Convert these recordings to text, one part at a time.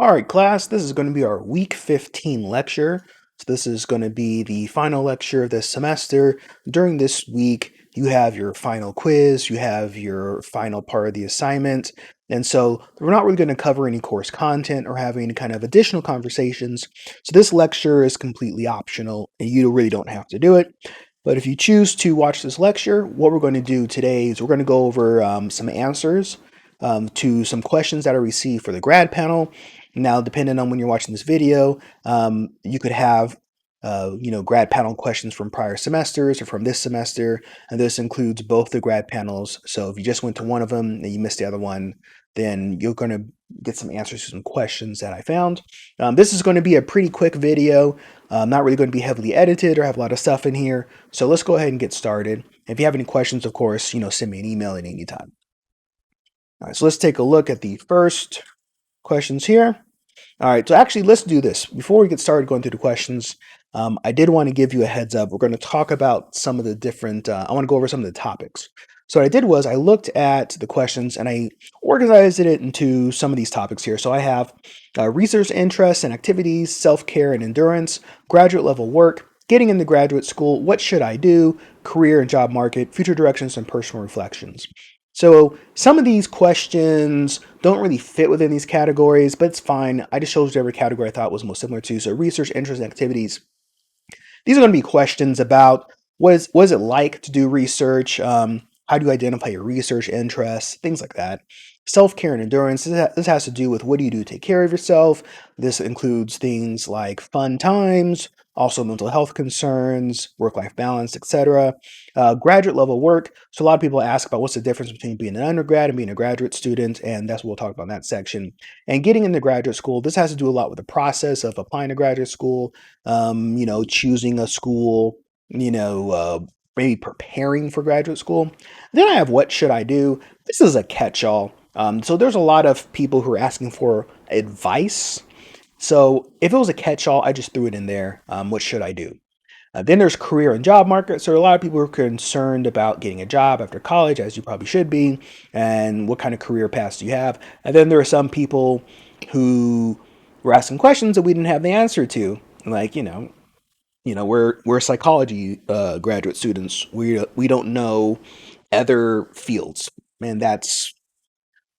All right, class, this is going to be our week 15 lecture. So, this is going to be the final lecture of this semester. During this week, you have your final quiz, you have your final part of the assignment. And so, we're not really going to cover any course content or have any kind of additional conversations. So, this lecture is completely optional and you really don't have to do it. But if you choose to watch this lecture, what we're going to do today is we're going to go over some answers to some questions that I received for the grad panel. Now, depending on when you're watching this video, you could have, grad panel questions from prior semesters or from this semester, and this includes both the grad panels. So if you just went to one of them and you missed the other one, then you're going to get some answers to some questions that I found. This is going to be a pretty quick video, not really going to be heavily edited or have a lot of stuff in here. So let's go ahead and get started. If you have any questions, of course, send me an email at any time. All right, so let's take a look at the first questions here. All right, so actually, let's do this. Before we get started going through the questions, I did want to give you a heads up. We're going to talk about some of the different, I want to go over some of the topics. So what I did was I looked at the questions and I organized it into some of these topics here. So I have research interests and activities, self-care and endurance, graduate level work, getting into graduate school, what should I do, career and job market, future directions, and personal reflections. So some of these questions don't really fit within these categories, but it's fine. I just chose whatever category I thought was most similar to. So research, interests, and activities. These are going to be questions about what is it like to do research? How do you identify your research interests? Things like that. Self-care and endurance. This has to do with what do you do to take care of yourself. This includes things like fun times, also mental health concerns, work-life balance, etc. Graduate level work. So a lot of people ask about what's the difference between being an undergrad and being a graduate student, and that's what we'll talk about in that section. And getting into graduate school, this has to do a lot with the process of applying to graduate school, choosing a school, maybe preparing for graduate school. Then I have what should I do? This is a catch-all. So there's a lot of people who are asking for advice. So if it was a catch-all, I just threw it in there. What should I do? Then there's career and job market. So a lot of people are concerned about getting a job after college, as you probably should be, and what kind of career paths do you have. And then there are some people who were asking questions that we didn't have the answer to, like we're psychology graduate students. We don't know other fields, and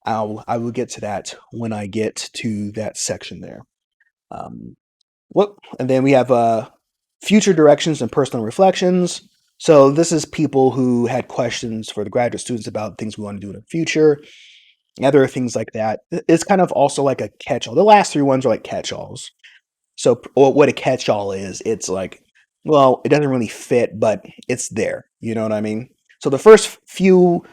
I will get to that when I get to that section there. And then we have future directions and personal reflections. So this is people who had questions for the graduate students about things we want to do in the future. Other things like that. It's kind of also like a catch-all. The last three ones are like catch-alls. So what a catch-all is, it's like, well, it doesn't really fit, but it's there. You know what I mean? So the first few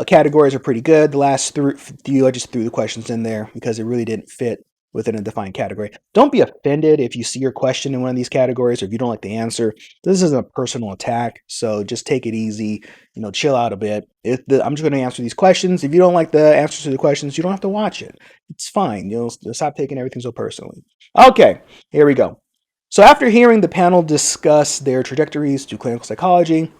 categories are pretty good. The last few, I just threw the questions in there because it really didn't fit within a defined category. Don't be offended if you see your question in one of these categories or if you don't like the answer. This isn't a personal attack, so just take it easy. Chill out a bit. I'm just going to answer these questions. If you don't like the answers to the questions, you don't have to watch it. It's fine. Stop taking everything so personally. Okay, here we go. So after hearing the panel discuss their trajectories to clinical psychology,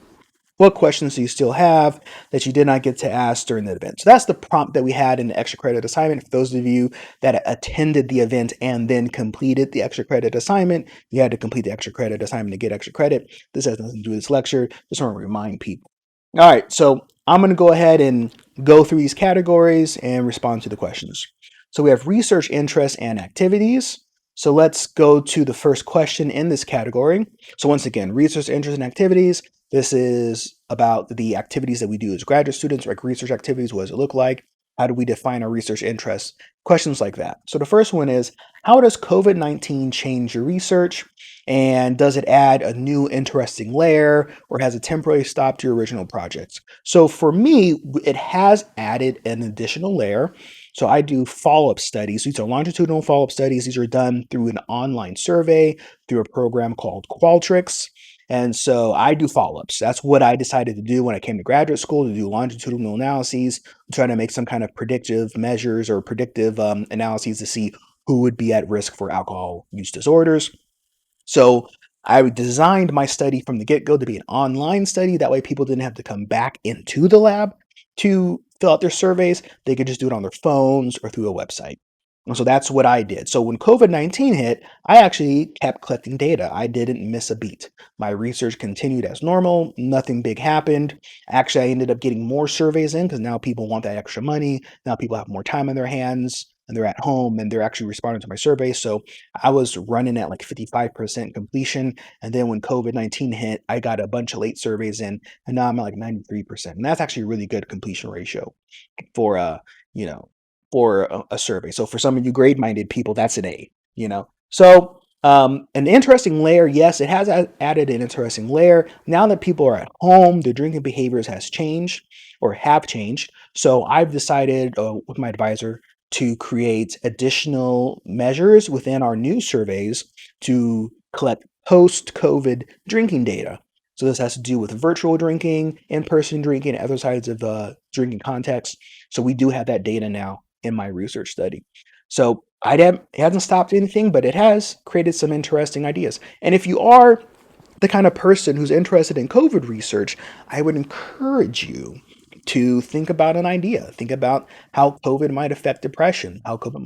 what questions do you still have that you did not get to ask during the event? So that's the prompt that we had in the extra credit assignment. For those of you that attended the event and then completed the extra credit assignment, you had to complete the extra credit assignment to get extra credit. This has nothing to do with this lecture. Just want to remind people. All right, so I'm going to go ahead and go through these categories and respond to the questions. So we have research interests and activities. So let's go to the first question in this category. So once again, research interests and activities. This is about the activities that we do as graduate students, like research activities. What does it look like? How do we define our research interests? Questions like that. So the first one is, how does COVID-19 change your research? And does it add a new interesting layer or has it temporarily stopped your original projects? So for me, it has added an additional layer. So I do follow-up studies. These are longitudinal follow-up studies. These are done through an online survey, through a program called Qualtrics. And so I do follow-ups. That's what I decided to do when I came to graduate school, to do longitudinal analyses, trying to make some kind of predictive measures or predictive analyses to see who would be at risk for alcohol use disorders. So I designed my study from the get-go to be an online study. That way people didn't have to come back into the lab to fill out their surveys. They could just do it on their phones or through a website. And so that's what I did. So when COVID-19 hit, I actually kept collecting data. I didn't miss a beat. My research continued as normal. Nothing big happened. Actually, I ended up getting more surveys in because now people want that extra money. Now people have more time in their hands and they're at home and they're actually responding to my survey. So I was running at like 55% completion. And then when COVID-19 hit, I got a bunch of late surveys in and now I'm at like 93%. And that's actually a really good completion ratio for you know, for a survey. So for some of you grade-minded people, that's an A. So an interesting layer, yes, it has added an interesting layer. Now that people are at home, their drinking behaviors has changed or have changed. So I've decided with my advisor to create additional measures within our new surveys to collect post-COVID drinking data. So this has to do with virtual drinking, in-person drinking, other sides of drinking context. So we do have that data now in my research study. So it hasn't stopped anything, but it has created some interesting ideas. And if you are the kind of person who's interested in COVID research, I would encourage you to think about an idea. Think about how COVID might affect depression, how COVID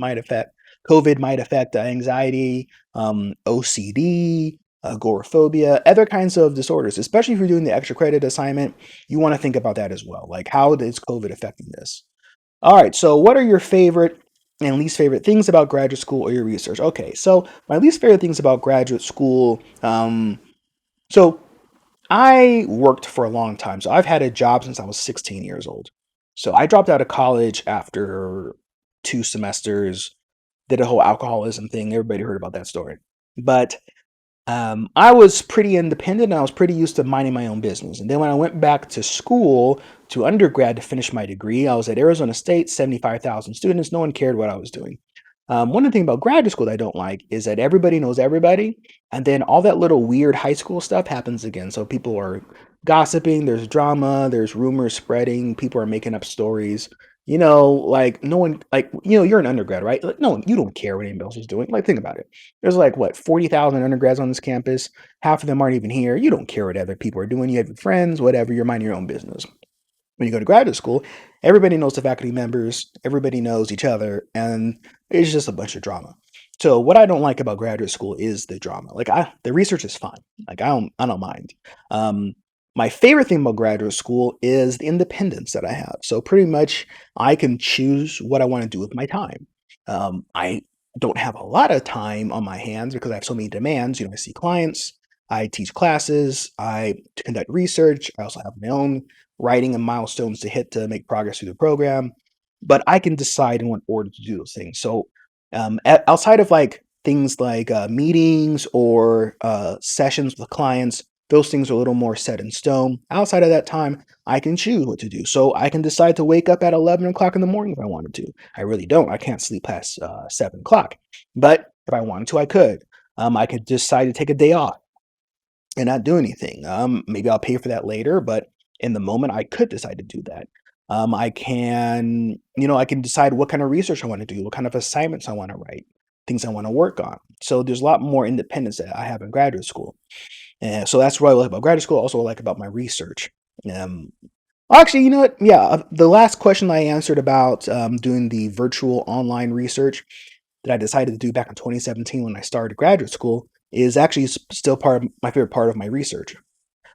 might affect anxiety, OCD, agoraphobia, other kinds of disorders. Especially if you're doing the extra credit assignment, you want to think about that as well. Like, how is COVID affecting this? All right, so what are your favorite and least favorite things about graduate school or your research? Okay, so my least favorite things about graduate school. So I worked for a long time. So I've had a job since I was 16 years old. So I dropped out of college after 2 semesters, did a whole alcoholism thing. Everybody heard about that story. But I was pretty independent and I was pretty used to minding my own business. And then when I went back to school to undergrad to finish my degree, I was at Arizona State, 75,000 students. No one cared what I was doing. One of the things about graduate school that I don't like is that everybody knows everybody. And then all that little weird high school stuff happens again. So people are gossiping, there's drama, there's rumors spreading, people are making up stories. Like no one, like, you're an undergrad, right? Like, no, you don't care what anybody else is doing. Like, think about it. There's like, what, 40,000 undergrads on this campus. Half of them aren't even here. You don't care what other people are doing. You have your friends, whatever. You're minding your own business. When you go to graduate school, everybody knows the faculty members, everybody knows each other, and it's just a bunch of drama. So what I don't like about graduate school is the drama. Like, the research is fine. Like, I don't mind. Um, my favorite thing about graduate school is the independence that I have. So pretty much I can choose what I want to do with my time. I don't have a lot of time on my hands because I have so many demands. I see clients, I teach classes, I conduct research. I also have my own writing and milestones to hit to make progress through the program. But I can decide in what order to do those things. So outside of like things like meetings or sessions with clients, those things are a little more set in stone. Outside of that time, I can choose what to do. So I can decide to wake up at 11 o'clock in the morning if I wanted to. I really don't. I can't sleep past 7 o'clock. But if I wanted to, I could. I could decide to take a day off and not do anything. Maybe I'll pay for that later, but in the moment, I could decide to do that. I can decide what kind of research I want to do, what kind of assignments I want to write, things I want to work on. So there's a lot more independence that I have in graduate school. And so that's what I like about graduate school. Also, what I like about my research. Um, Actually, you know what? Yeah, the last question I answered about doing the virtual online research that I decided to do back in 2017 when I started graduate school is actually still part of my favorite part of my research.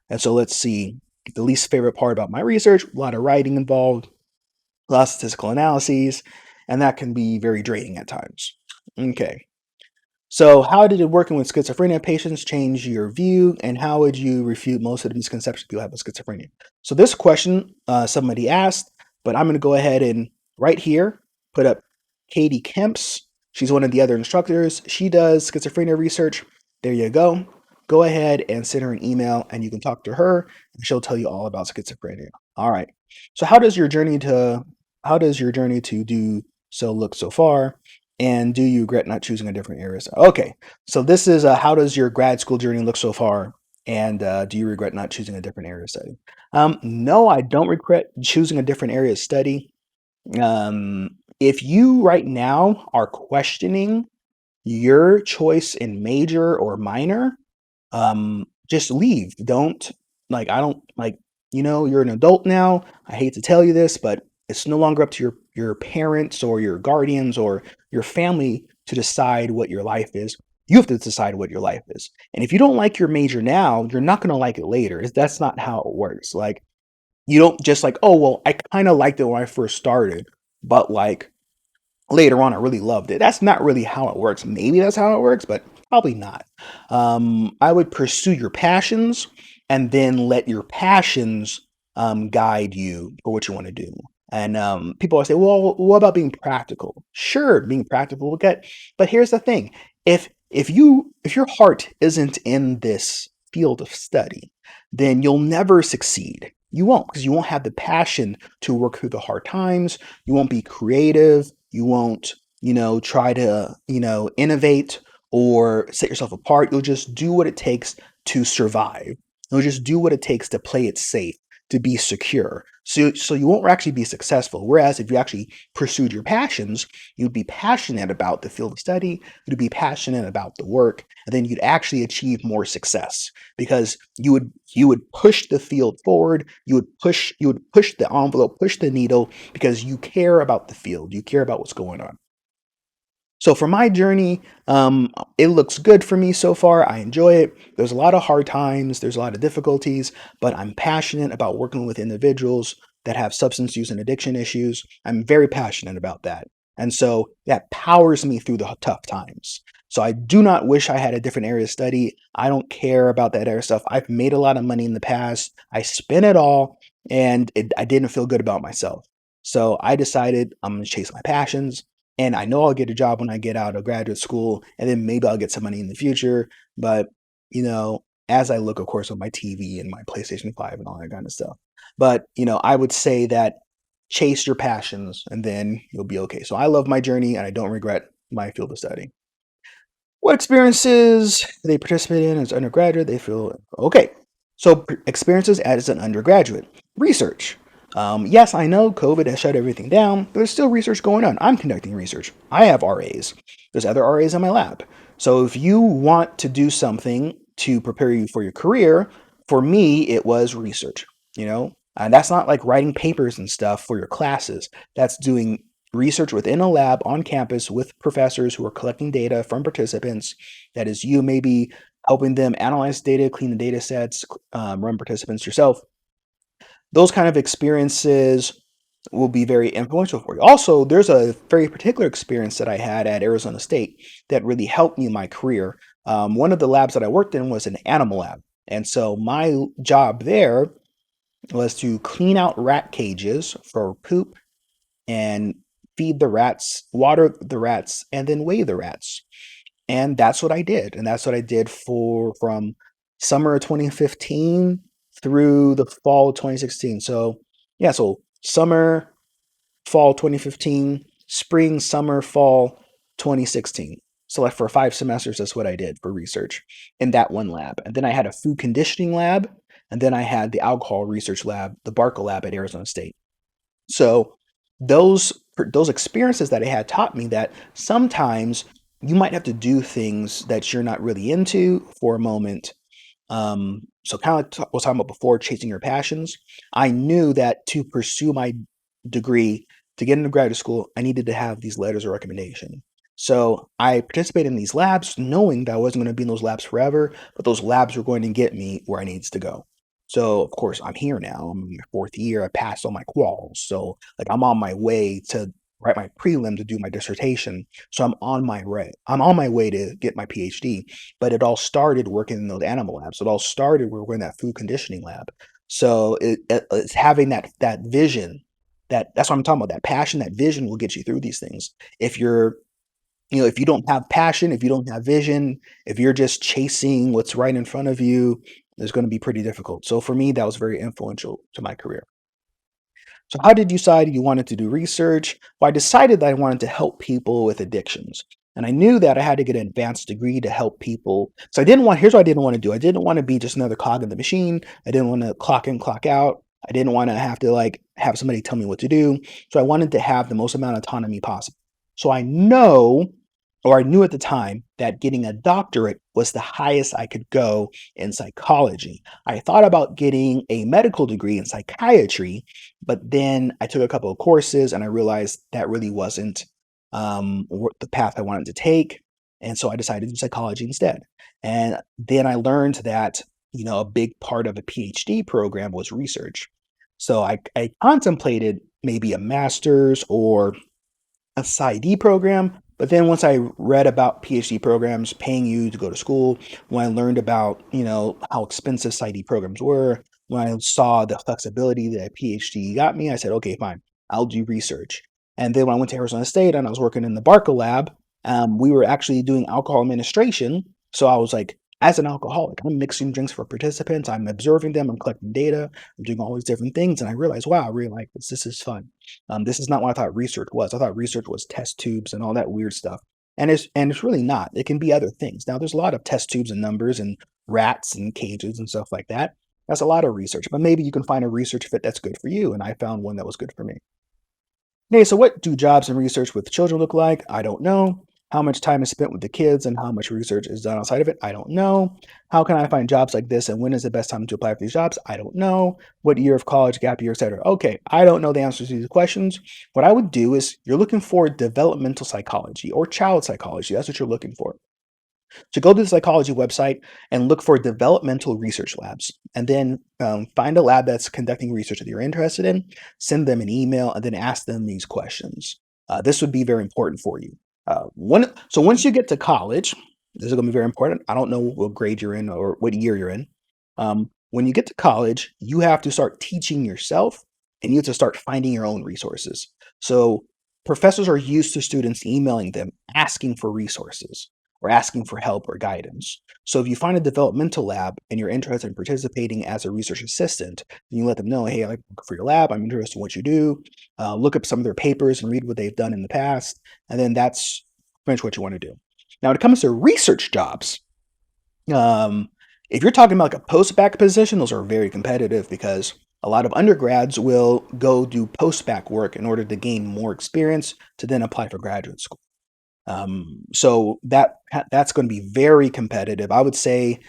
And so let's see. The least favorite part about my research, a lot of writing involved, a lot of statistical analyses, and that can be very draining at times. Okay. So, how did working with schizophrenia patients change your view, and how would you refute most of the misconceptions people have with schizophrenia? So, this question somebody asked, but I'm going to go ahead and right here put up Katie Kemps. She's one of the other instructors. She does schizophrenia research. There you go. Go ahead and send her an email, and you can talk to her, and she'll tell you all about schizophrenia. All right. So, how does your journey to do so look so far? And do you regret not choosing a different area? Okay, so this is how does your grad school journey look so far? And do you regret not choosing a different area of study? No, I don't regret choosing a different area of study. If you right now are questioning your choice in major or minor, just leave. Don't I don't you're an adult now. I hate to tell you this, but it's no longer up to your parents or your guardians or your family to decide what your life is. You have to decide what your life is. And if you don't like your major now, you're not going to like it later. That's not how it works. Like, you don't just like, oh, well, I kind of liked it when I first started, but like later on, I really loved it. That's not really how it works. Maybe that's how it works, but probably not. I would pursue your passions and then let your passions guide you for what you want to do. And people always say, well, what about being practical? Sure, being practical will get, but here's the thing: if your heart isn't in this field of study, then you'll never succeed. You won't, because you won't have the passion to work through the hard times. You won't be creative. You won't, try to, innovate or set yourself apart. You'll just do what it takes to survive. You'll just do what it takes to play it safe, to be secure. So you won't actually be successful. Whereas if you actually pursued your passions, you'd be passionate about the field of study, you'd be passionate about the work, and then you'd actually achieve more success because you would push the field forward, you would push the envelope, push the needle because you care about the field, you care about what's going on. So for my journey, it looks good for me so far. I enjoy it. There's a lot of hard times, there's a lot of difficulties, but I'm passionate about working with individuals that have substance use and addiction issues. I'm very passionate about that. And so that powers me through the tough times. So I do not wish I had a different area of study. I don't care about that area of stuff. I've made a lot of money in the past. I spent it all and I didn't feel good about myself. So I decided I'm going to chase my passions and I know I'll get a job when I get out of graduate school, and then maybe I'll get some money in the future. But, as I look, of course, on my TV and my PlayStation 5 and all that kind of stuff. But, I would say that chase your passions and then you'll be okay. So I love my journey and I don't regret my field of study. What experiences they participate in as undergraduate, they feel okay. So, experiences as an undergraduate. Research. Yes, I know COVID has shut everything down, but there's still research going on. I'm conducting research. I have RAs. There's other RAs in my lab. So, if you want to do something to prepare you for your career, for me, it was research, And that's not like writing papers and stuff for your classes. That's doing research within a lab on campus with professors who are collecting data from participants. That is, you maybe helping them analyze data, clean the data sets, run participants yourself. Those kind of experiences will be very influential for you. Also, there's a very particular experience that I had at Arizona State that really helped me in my career. One of the labs that I worked in was an animal lab. And so my job there was to clean out rat cages for poop and feed the rats, water the rats, and then weigh the rats. And that's what I did. And that's what I did for from summer of 2015 through the fall of 2016. So yeah, so summer, fall 2015, spring, summer, fall 2016. So like for 5 semesters, that's what I did for research in that one lab. And then I had a food conditioning lab, and then I had the alcohol research lab, the Barca lab at Arizona State. So those experiences that I had taught me that sometimes you might have to do things that you're not really into for a moment. So kind of like I was talking about before, chasing your passions. I knew that to pursue my degree, to get into graduate school, I needed to have these letters of recommendation. So I participated in these labs knowing that I wasn't going to be in those labs forever, but those labs were going to get me where I needs to go. So of course I'm here now. I'm in my fourth year. I passed all my quals. So like I'm on my way to write my prelim to do my dissertation. So I'm on my way to get my PhD. But it all started working in those animal labs. It all started working in that food conditioning lab. So it's having that vision, that's what I'm talking about. That passion, that vision will get you through these things. If you're if you don't have passion, if you don't have vision, if you're just chasing what's right in front of you, it's going to be pretty difficult. So for me, that was very influential to my career. So how did you decide you wanted to do research? Well, I decided that I wanted to help people with addictions. And I knew that I had to get an advanced degree to help people. So here's what I didn't want to do. I didn't want to be just another cog in the machine. I didn't want to clock in, clock out. I didn't want to have to like have somebody tell me what to do. So I wanted to have the most amount of autonomy possible. So I know or I knew at the time that getting a doctorate was the highest I could go in psychology. I thought about getting a medical degree in psychiatry, but then I took a couple of courses and I realized that really wasn't the path I wanted to take. And so I decided to do psychology instead. And then I learned that, a big part of a PhD program was research. So I contemplated maybe a master's or a PsyD program. But then once I read about PhD programs paying you to go to school, when I learned about, how expensive PsyD programs were, when I saw the flexibility that a PhD got me, I said, okay, fine, I'll do research. And then when I went to Arizona State and I was working in the Barca lab, we were actually doing alcohol administration. So I was like, as an alcoholic, I'm mixing drinks for participants, I'm observing them, I'm collecting data, I'm doing all these different things. And I realized, wow, I really like this. This is fun. This is not what I thought research was. I thought research was test tubes and all that weird stuff. And it's really not. It can be other things. Now there's a lot of test tubes and numbers and rats and cages and stuff like that. That's a lot of research, but maybe you can find a research fit that's good for you. And I found one that was good for me. Okay, so what do jobs and research with children look like? I don't know. How much time is spent with the kids and how much research is done outside of it? I don't know. How can I find jobs like this and when is the best time to apply for these jobs? I don't know. What year of college, gap year, etc. Okay, I don't know the answers to these questions. What I would do is you're looking for developmental psychology or child psychology. That's what you're looking for. So go to the psychology website and look for developmental research labs, and then find a lab that's conducting research that you're interested in. Send them an email, and then ask them these questions. This would be very important for you. So once you get to college, this is going to be very important. I don't know what grade you're in or what year you're in. When you get to college, you have to start teaching yourself, and you have to start finding your own resources. So professors are used to students emailing them asking for resources or asking for help or guidance. So if you find a developmental lab and you're interested in participating as a research assistant, then you let them know, hey, I like for your lab. I'm interested in what you do. Look up some of their papers and read what they've done in the past. And then that's pretty much what you want to do. Now, when it comes to research jobs, um, if you're talking about like a post-bac position, those are very competitive because a lot of undergrads will go do post-bac work in order to gain more experience to then apply for graduate school. So that's going to be very competitive. I would say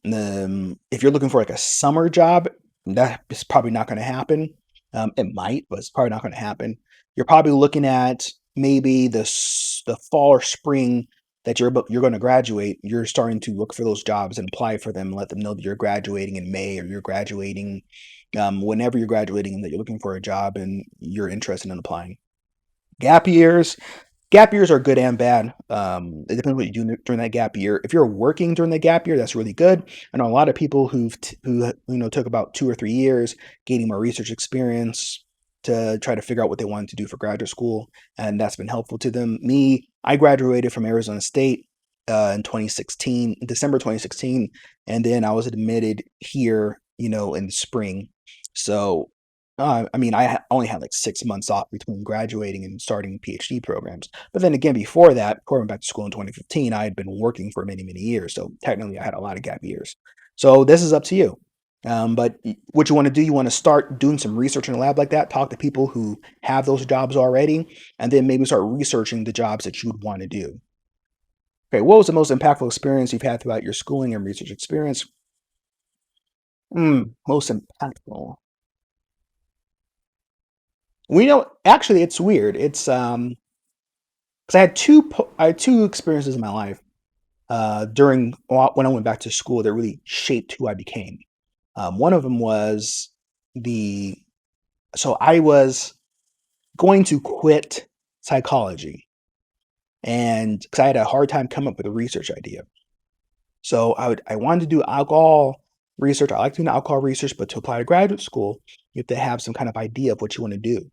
if you're looking for like a summer job, that is probably not going to happen. It might, but it's probably not going to happen. You're probably looking at maybe the fall or spring that you're going to graduate. You're starting to look for those jobs and apply for them and let them know that you're graduating in May or you're graduating whenever you're graduating and that you're looking for a job and you're interested in applying. Gap years. Gap years are good and bad. It depends what you do during that gap year. If you're working during the gap year, that's really good. I know a lot of people who took about 2 or 3 years gaining more research experience to try to figure out what they wanted to do for graduate school, and that's been helpful to them. Me, I graduated from Arizona State in 2016, December 2016, and then I was admitted here, in the spring. So I mean, only had like 6 months off between graduating and starting PhD programs. But then again, before that, before I went back to school in 2015, I had been working for many, many years. So technically, I had a lot of gap years. So this is up to you. But what you want to do, you want to start doing some research in a lab like that, talk to people who have those jobs already, and then maybe start researching the jobs that you would want to do. Okay, what was the most impactful experience you've had throughout your schooling and research experience? Most impactful. Actually, it's weird. It's because I had two experiences in my life during when I went back to school that really shaped who I became. One of them was the so I was going to quit psychology, and because I had a hard time coming up with a research idea. So I wanted to do alcohol research. I like doing alcohol research, but to apply to graduate school, you have to have some kind of idea of what you want to do.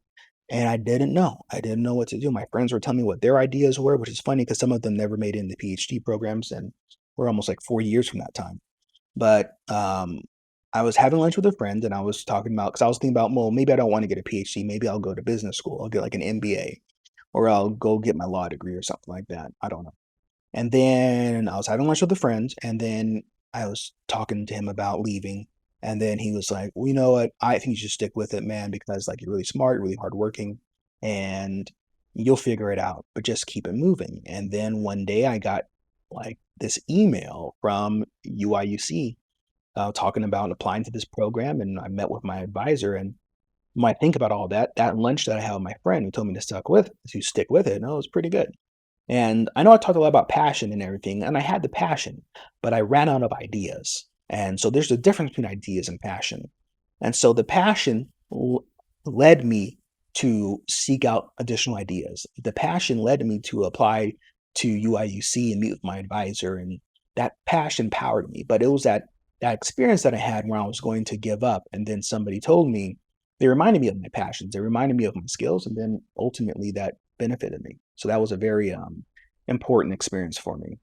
And I didn't know. I didn't know what to do. My friends were telling me what their ideas were, which is funny because some of them never made it into PhD programs, and we're almost like 4 years from that time. But I was having lunch with a friend, and I was talking about because I was thinking about, well, maybe I don't want to get a PhD. Maybe I'll go to business school. I'll get like an MBA, or I'll go get my law degree or something like that. I don't know. And then I was having lunch with a friend, and then I was talking to him about leaving. And then he was like, "Well, you know what? I think you should stick with it, man, because like you're really smart, really hardworking, and you'll figure it out, but just keep it moving. And then one day I got like this email from UIUC talking about applying to this program, and I met with my advisor. And when I think about all that, that lunch that I had with my friend who told me to stick with it, no, it was pretty good. And I know I talked a lot about passion and everything, and I had the passion, but I ran out of ideas. And so there's a difference between ideas and passion. And so the passion led me to seek out additional ideas. The passion led me to apply to UIUC and meet with my advisor, and that passion powered me. But it was that experience that I had where I was going to give up, and then somebody told me, they reminded me of my passions, they reminded me of my skills, and then ultimately that benefited me. So that was a very important experience for me.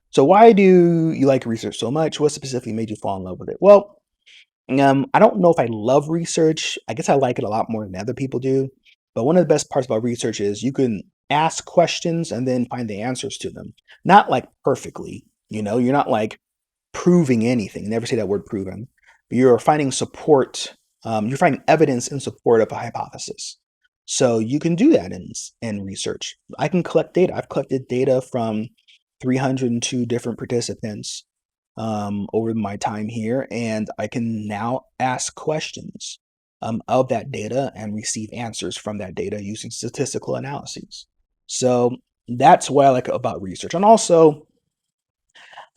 So why do you like research so much? What specifically made you fall in love with it? Well, I don't know if I love research. I guess I like it a lot more than other people do. But one of the best parts about research is you can ask questions and then find the answers to them. Not like perfectly, you're not like proving anything. Never say that word proven. But you're finding support. You're finding evidence in support of a hypothesis. So you can do that in research. I can collect data. I've collected data from 302 different participants over my time here, and I can now ask questions of that data and receive answers from that data using statistical analyses. So that's what I like about research. And also,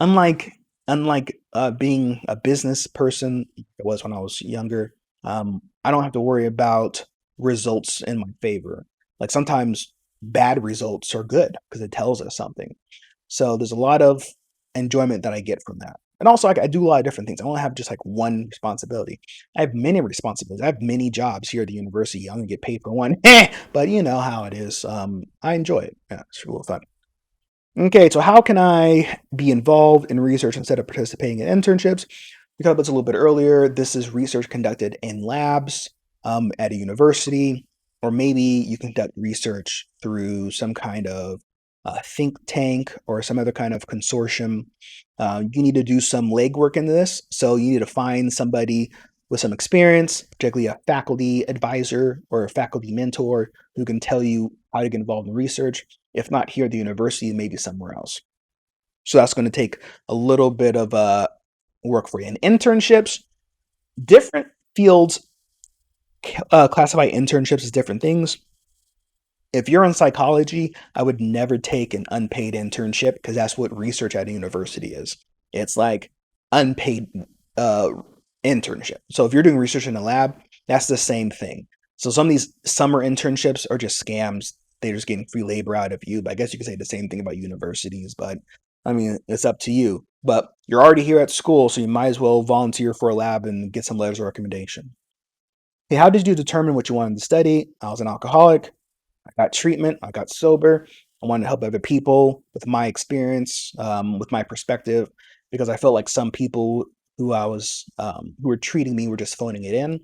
unlike being a business person, it was when I was younger, I don't have to worry about results in my favor. Like sometimes bad results are good because it tells us something. So there's a lot of enjoyment that I get from that. And also, I do a lot of different things. I don't have just like one responsibility. I have many responsibilities. I have many jobs here at the university. I only get paid for one, but you know how it is. I enjoy it. Yeah, it's a little fun. Okay, so how can I be involved in research instead of participating in internships? We talked about this a little bit earlier. This is research conducted in labs at a university, or maybe you conduct research through some kind of think tank or some other kind of consortium. You need to do some legwork in this. So you need to find somebody with some experience, particularly a faculty advisor or a faculty mentor who can tell you how to get involved in research. If not here at the university, maybe somewhere else. So that's going to take a little bit of work for you. And internships, different fields classify internships as different things. If you're in psychology, I would never take an unpaid internship because that's what research at a university is. It's like unpaid uh, internship. So if you're doing research in a lab, that's the same thing. So some of these summer internships are just scams. They're just getting free labor out of you. But I guess you could say the same thing about universities. But I mean, it's up to you. But you're already here at school, so you might as well volunteer for a lab and get some letters of recommendation. Hey, how did you determine what you wanted to study? I was an alcoholic. I got treatment. I got sober. I wanted to help other people with my experience, with my perspective, because I felt like some people who were treating me were just phoning it in,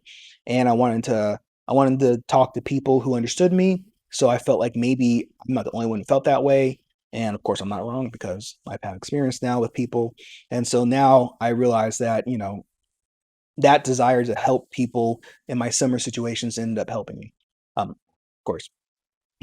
and I wanted to talk to people who understood me. So I felt like maybe I'm not the only one who felt that way, and of course I'm not wrong because I've had experience now with people, and so now I realize that that desire to help people in my similar situations ended up helping me. Of course.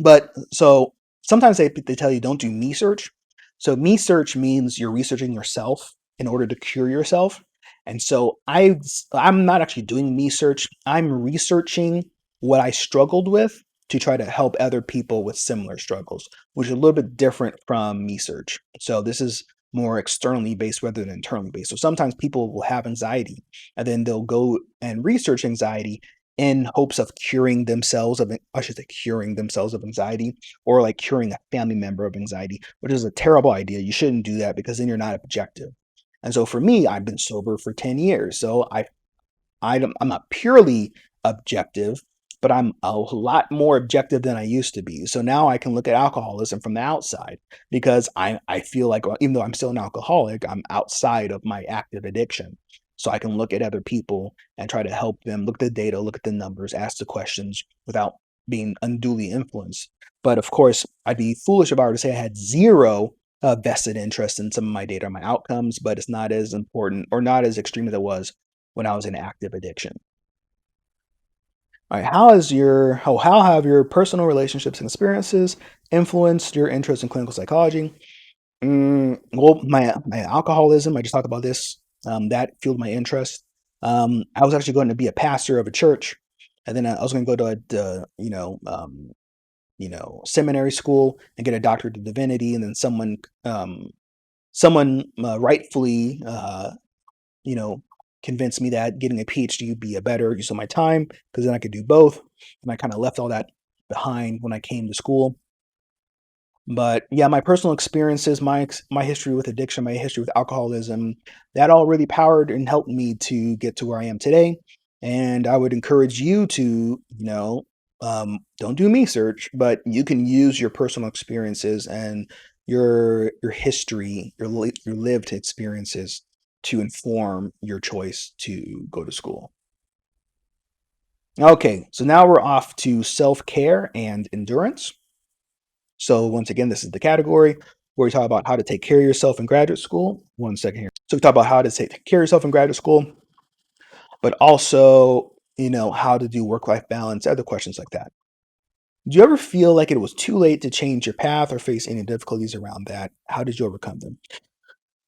But so sometimes they tell you don't do me search. So me search means you're researching yourself in order to cure yourself. And so I'm not actually doing me search. I'm researching what I struggled with to try to help other people with similar struggles, which is a little bit different from me search. So this is more externally based rather than internally based. So sometimes people will have anxiety and then they'll go and research anxiety in hopes of curing themselves of I should say curing themselves of anxiety, or like curing a family member of anxiety, which is a terrible idea. You shouldn't do that because then you're not objective. And so for me, I've been sober for 10 years. So I'm not purely objective, but I'm a lot more objective than I used to be. So now I can look at alcoholism from the outside because I feel like even though I'm still an alcoholic, I'm outside of my active addiction. So I can look at other people and try to help them look at the data, look at the numbers, ask the questions without being unduly influenced. But of course, I'd be foolish if I were to say I had zero vested interest in some of my data or my outcomes, but it's not as important or not as extreme as it was when I was in active addiction. All right, how have your personal relationships and experiences influenced your interest in clinical psychology? Well, my alcoholism, I just talked about this. That fueled my interest. I was actually going to be a pastor of a church, and then I was going to go to seminary school and get a doctorate of divinity, and then someone rightfully you know convinced me that getting a PhD would be a better use of my time because then I could do both, and I kind of left all that behind when I came to school. But yeah, my personal experiences, my history with addiction, my history with alcoholism, that all really powered and helped me to get to where I am today. And I would encourage you to, don't do me search, but you can use your personal experiences and your history, your lived experiences to inform your choice to go to school. Okay, so now we're off to self care and endurance. So once again, this is the category where we talk about how to take care of yourself in graduate school. One second here. So we talk about how to take care of yourself in graduate school, but also, how to do work-life balance, other questions like that. Do you ever feel like it was too late to change your path or face any difficulties around that? How did you overcome them?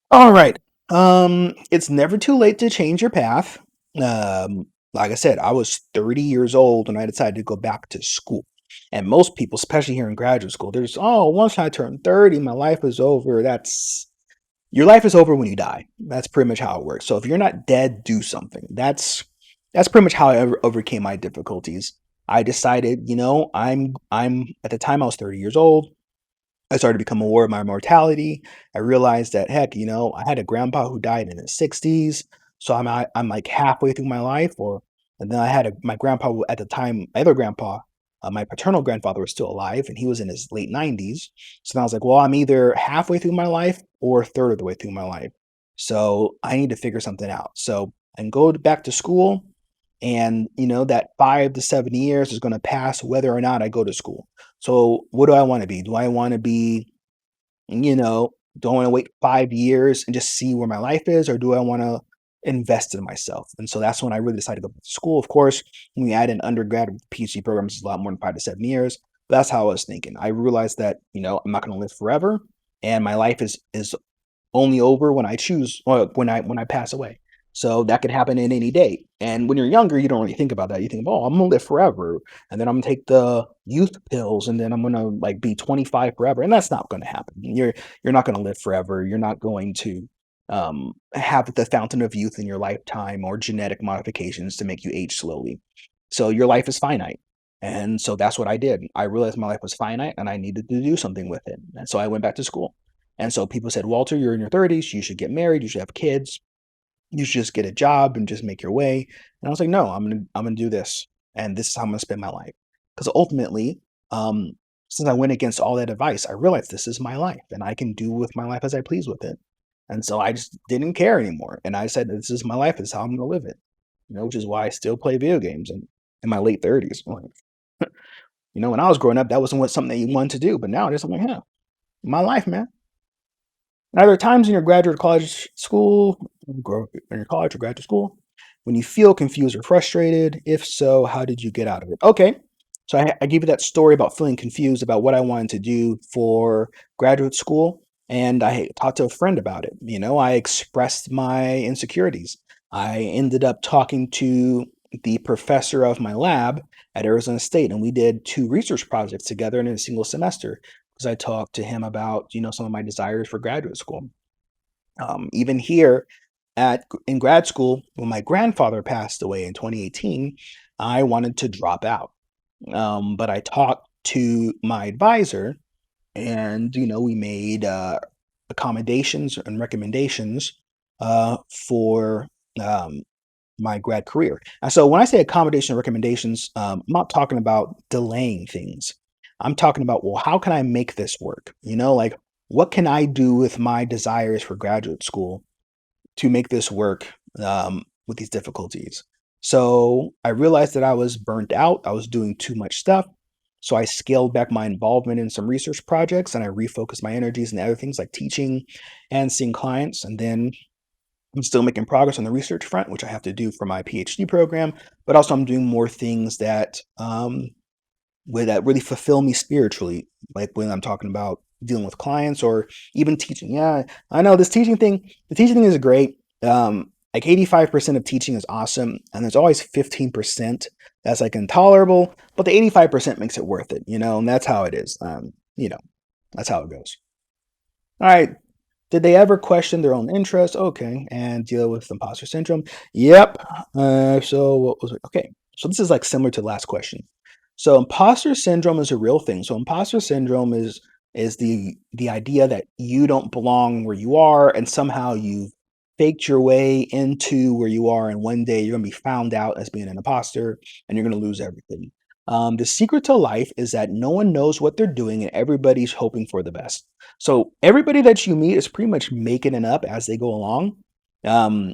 All right. It's never too late to change your path. Like I said, I was 30 years old when I decided to go back to school. And most people, especially here in graduate school, they're just, oh, once I turn 30, my life is over. That's Your life is over when you die. That's pretty much how it works. So if you're not dead, do something. That's pretty much how I overcame my difficulties. I decided, I'm at the time I was 30 years old. I started to become aware of my mortality. I realized that, heck, I had a grandpa who died in his 60s, so I'm like halfway through my life. And then I had my grandpa at the time, my other grandpa, my paternal grandfather was still alive, and he was in his late 90s. So then I was like, well, I'm either halfway through my life or a third of the way through my life. So I need to figure something out. So and go back to school, and that 5 to 7 years is going to pass whether or not I go to school. So what do I want to be? Do I want to be, you know, do I want to wait 5 years and just see where my life is, or do I want to invest in myself? And so that's when I really decided to go to school. Of course, when we add an undergrad PhD programs, it's a lot more than 5 to 7 years. But that's how I was thinking. I realized that I'm not going to live forever, and my life is only over when I choose, or when I pass away. So that could happen in any day. And when you're younger, you don't really think about that. You think, oh, I'm gonna live forever, and then I'm gonna take the youth pills, and then I'm gonna like be 25 forever. And that's not gonna happen. You're not gonna live forever. You're not going to have the fountain of youth in your lifetime or genetic modifications to make you age slowly. So your life is finite. And so that's what I did. I realized my life was finite and I needed to do something with it. And so I went back to school. And so people said, Walter, you're in your 30s. You should get married. You should have kids. You should just get a job and just make your way. And I was like, no, I'm gonna do this, and this is how I'm gonna spend my life. Because ultimately, um, since I went against all that advice, I realized this is my life, and I can do with my life as I please with it. And so I just didn't care anymore, and I said, this is my life. This is how I'm gonna live it. Which is why I still play video games and in my late 30s. When I was growing up, that wasn't something that you wanted to do, but now it's like, yeah, my life, man. Are there times in your graduate or college school, in your college or graduate school, when you feel confused or frustrated? If so, how did you get out of it? Okay, so I gave you that story about feeling confused about what I wanted to do for graduate school, and I talked to a friend about it. I expressed my insecurities. I ended up talking to the professor of my lab at Arizona State, and we did two research projects together in a single semester because I talked to him about some of my desires for graduate school. Even here in grad school, when my grandfather passed away in 2018, I wanted to drop out. But I talked to my advisor, and we made accommodations and recommendations for um, my grad career. And so when I say accommodation recommendations, I'm not talking about delaying things. I'm talking about, well, how can I make this work? Like, what can I do with my desires for graduate school to make this work with these difficulties? So I realized that I was burnt out. I was doing too much stuff. So I scaled back my involvement in some research projects, and I refocused my energies and other things like teaching and seeing clients. And then I'm still making progress on the research front, which I have to do for my PhD program, but also I'm doing more things that that really fulfill me spiritually, like when I'm talking about dealing with clients or even teaching. Yeah, I know this teaching thing. The teaching thing is great. Like 85% of teaching is awesome, and there's always 15% that's like intolerable, but the 85% makes it worth it, and that's how it is. That's how it goes. All right. Did they ever question their own interests? Okay. And deal with imposter syndrome? Yep. So what was it? Okay. So this is like similar to the last question. So imposter syndrome is a real thing. So imposter syndrome is the idea that you don't belong where you are and somehow you've faked your way into where you are, and one day you're gonna be found out as being an imposter and you're gonna lose everything. The secret to life is that no one knows what they're doing and everybody's hoping for the best. So everybody that you meet is pretty much making it up as they go along. Um,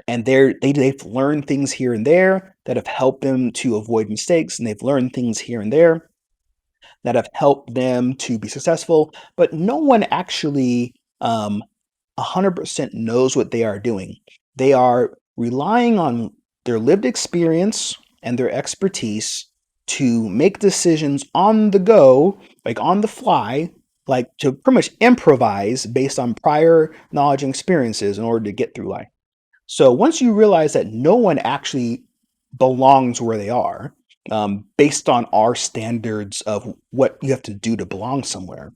and they've learned things here and there that have helped them to avoid mistakes, and they've learned things here and there that have helped them to be successful. But no one actually 100% knows what they are doing. They are relying on their lived experience and their expertise to make decisions on the go, like on the fly, like to pretty much improvise based on prior knowledge and experiences in order to get through life. So once you realize that no one actually belongs where they are, based on our standards of what you have to do to belong somewhere,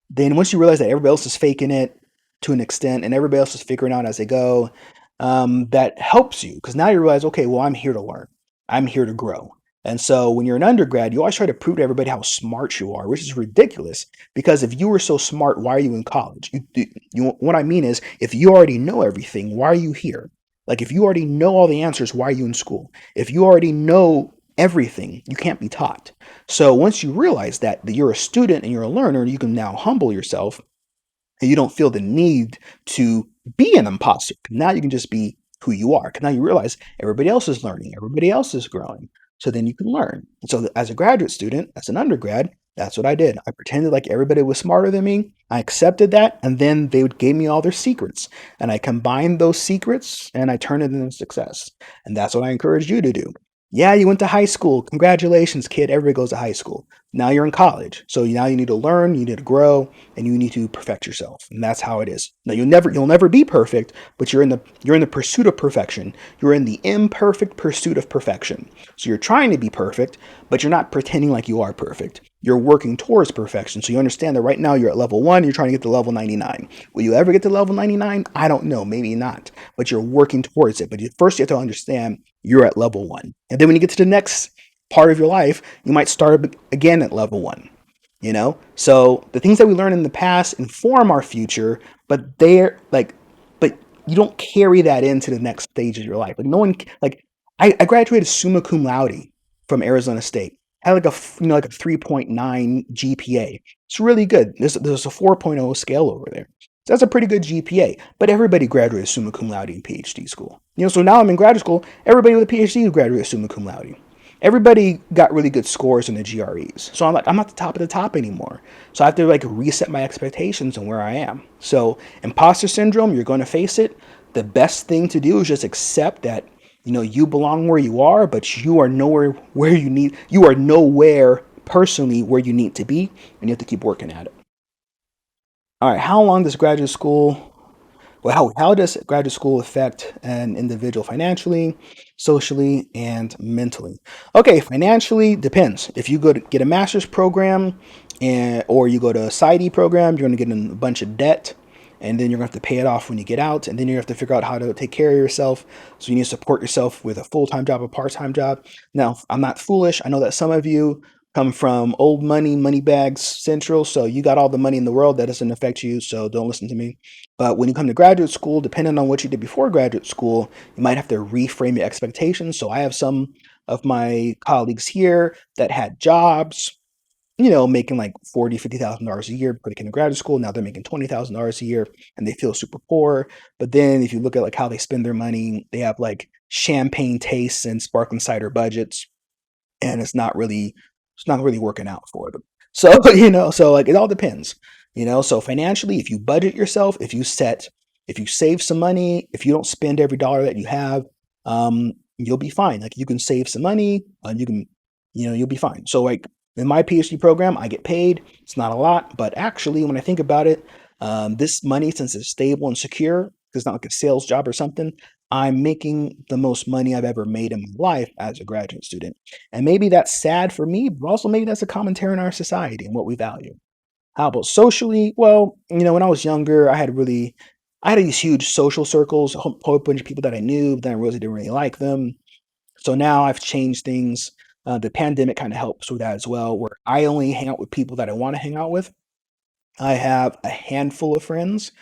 then once you realize that everybody else is faking it to an extent and everybody else is figuring out as they go, that helps you because now you realize, okay, well, I'm here to learn, I'm here to grow. And so when you're an undergrad, you always try to prove to everybody how smart you are, which is ridiculous because if you were so smart, why are you in college? What I mean is, if you already know everything, why are you here? Like, if you already know all the answers, why are you in school? If you already know everything, you can't be taught. So once you realize that you're a student and you're a learner, you can now humble yourself and you don't feel the need to be an imposter. Now you can just be who you are. Because now you realize everybody else is learning, everybody else is growing. So then you can learn. And so as a graduate student, as an undergrad, that's what I did. I pretended like everybody was smarter than me. I accepted that, and then they gave me all their secrets. And I combined those secrets and I turned it into success. And that's what I encourage you to do. Yeah, you went to high school. Congratulations, kid. Everybody goes to high school. Now you're in college. So now you need to learn, you need to grow, and you need to perfect yourself. And that's how it is. Now you'll never be perfect, but you're in the pursuit of perfection. You're in the imperfect pursuit of perfection. So you're trying to be perfect, but you're not pretending like you are perfect. You're working towards perfection. So you understand that right now you're at level 1, you're trying to get to level 99. Will you ever get to level 99? I don't know, maybe not. But you're working towards it. But first you have to understand you're at level 1. And then when you get to the next part of your life, you might start again at level 1. So the things that we learn in the past inform our future, but but you don't carry that into the next stage of your life. Like no one, like I graduated summa cum laude from Arizona State. I had like a 3.9 GPA. It's really good. There's a 4.0 scale over there. So that's a pretty good GPA. But everybody graduated summa cum laude in PhD school. So now I'm in graduate school. Everybody with a PhD graduated summa cum laude. Everybody got really good scores in the GREs. So I'm not the top of the top anymore. So I have to like reset my expectations on where I am. So imposter syndrome, you're going to face it. The best thing to do is just accept that you belong where you are, but you are nowhere you are nowhere personally where you need to be, and you have to keep working at it. All right, how long does graduate school well, how does graduate school affect an individual financially, socially, and mentally? Okay, financially depends. If you go to get a master's program or you go to a PsyD program, you're going to get in a bunch of debt, and then you're going to have to pay it off when you get out, and then you have to figure out how to take care of yourself. So you need to support yourself with a full-time job, a part-time job. Now, I'm not foolish. I know that some of you come from old money bags central, so you got all the money in the world. That doesn't affect you, so don't listen to me. But when you come to graduate school, depending on what you did before graduate school, you might have to reframe your expectations. So I have some of my colleagues here that had jobs, making like $40,000, $50,000 a year before they came to graduate school. Now they're making $20,000 a year and they feel super poor. But then if you look at like how they spend their money, they have like champagne tastes and sparkling cider budgets, and it's not really working out for them. So, so like it all depends. So financially, if you budget yourself, if you set If you save some money, if you don't spend every dollar that you have, you'll be fine. Like you can save some money, you can, you'll be fine. So like in my PhD program, I get paid. It's not a lot, but actually, when I think about it, this money, since it's stable and secure, it's not like a sales job or something. I'm making the most money I've ever made in my life as a graduate student. And maybe that's sad for me, but also maybe that's a commentary in our society and what we value. How about socially? Well, when I was younger, I had these huge social circles, a whole bunch of people that I knew, but then I really didn't really like them. So now I've changed things. The pandemic kind of helps with that as well, where I only hang out with people that I want to hang out with. I have a handful of friends.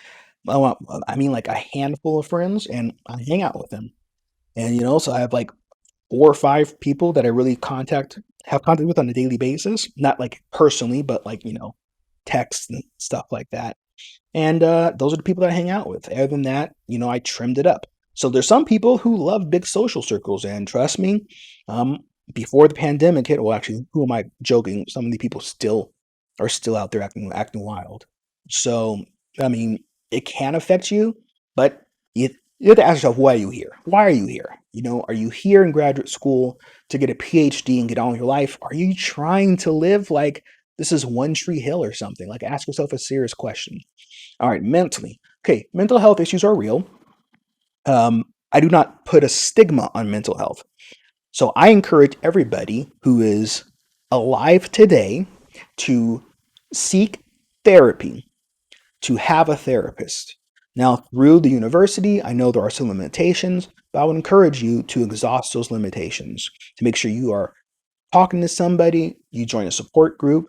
I mean, like a handful of friends, and I hang out with them. And so I have like 4 or 5 people that I really have contact with on a daily basis. Not like personally, but like texts and stuff like that. And those are the people that I hang out with. Other than that, I trimmed it up. So there's some people who love big social circles, and trust me, um, before the pandemic hit, well, actually, who am I joking? Some of the people still are still out there acting wild. So I mean, it can affect you, but you have to ask yourself, why are you here? Why are you here? Are you here in graduate school to get a PhD and get on with your life? Are you trying to live like this is One Tree Hill or something? Like, ask yourself a serious question. All right, mentally. Okay, mental health issues are real. I do not put a stigma on mental health. So I encourage everybody who is alive today to seek therapy, to have a therapist. Now, through the university, I know there are some limitations, but I would encourage you to exhaust those limitations to make sure you are talking to somebody, you join a support group,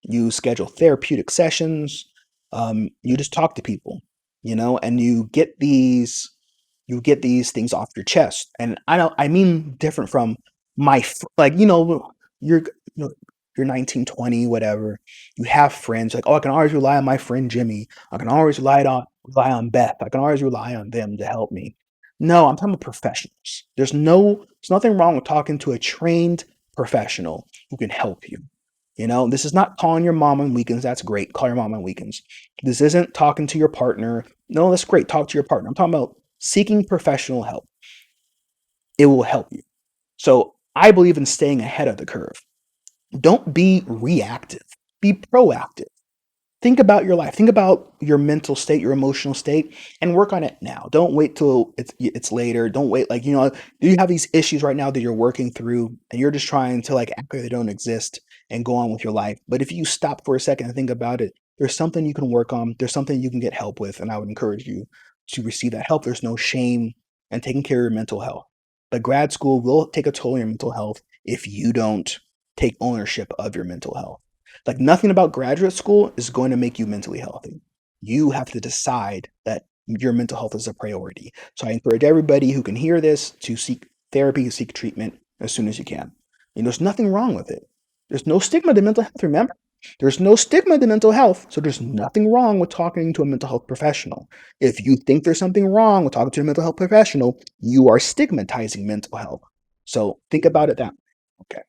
you schedule therapeutic sessions, you just talk to people, and you get these things off your chest. And I mean different from like you're you know, you're 19, 20, whatever. You have friends like, oh, I can always rely on my friend Jimmy. I can always rely on Beth. I can always rely on them to help me. No, I'm talking about professionals. There's nothing wrong with talking to a trained professional who can help you. This is not calling your mom on weekends. That's great. Call your mom on weekends. This isn't talking to your partner. No, that's great. Talk to your partner. I'm talking about seeking professional help. It will help you. So I believe in staying ahead of the curve. Don't be reactive. Be proactive. Think about your life. Think about your mental state, your emotional state, and work on it now. Don't wait till it's later. Don't wait. Like, do you have these issues right now that you're working through and you're just trying to like act like they don't exist and go on with your life? But if you stop for a second and think about it, there's something you can work on. There's something you can get help with, and I would encourage you to receive that help. There's no shame in taking care of your mental health. But grad school will take a toll on your mental health if you don't take ownership of your mental health. Like, nothing about graduate school is going to make you mentally healthy. You have to decide that your mental health is a priority. So I encourage everybody who can hear this to seek therapy, seek treatment as soon as you can. There's nothing wrong with it. There's no stigma to mental health, remember? There's no stigma to mental health, so there's nothing wrong with talking to a mental health professional. If you think there's something wrong with talking to a mental health professional, you are stigmatizing mental health. So think about it that way. Okay.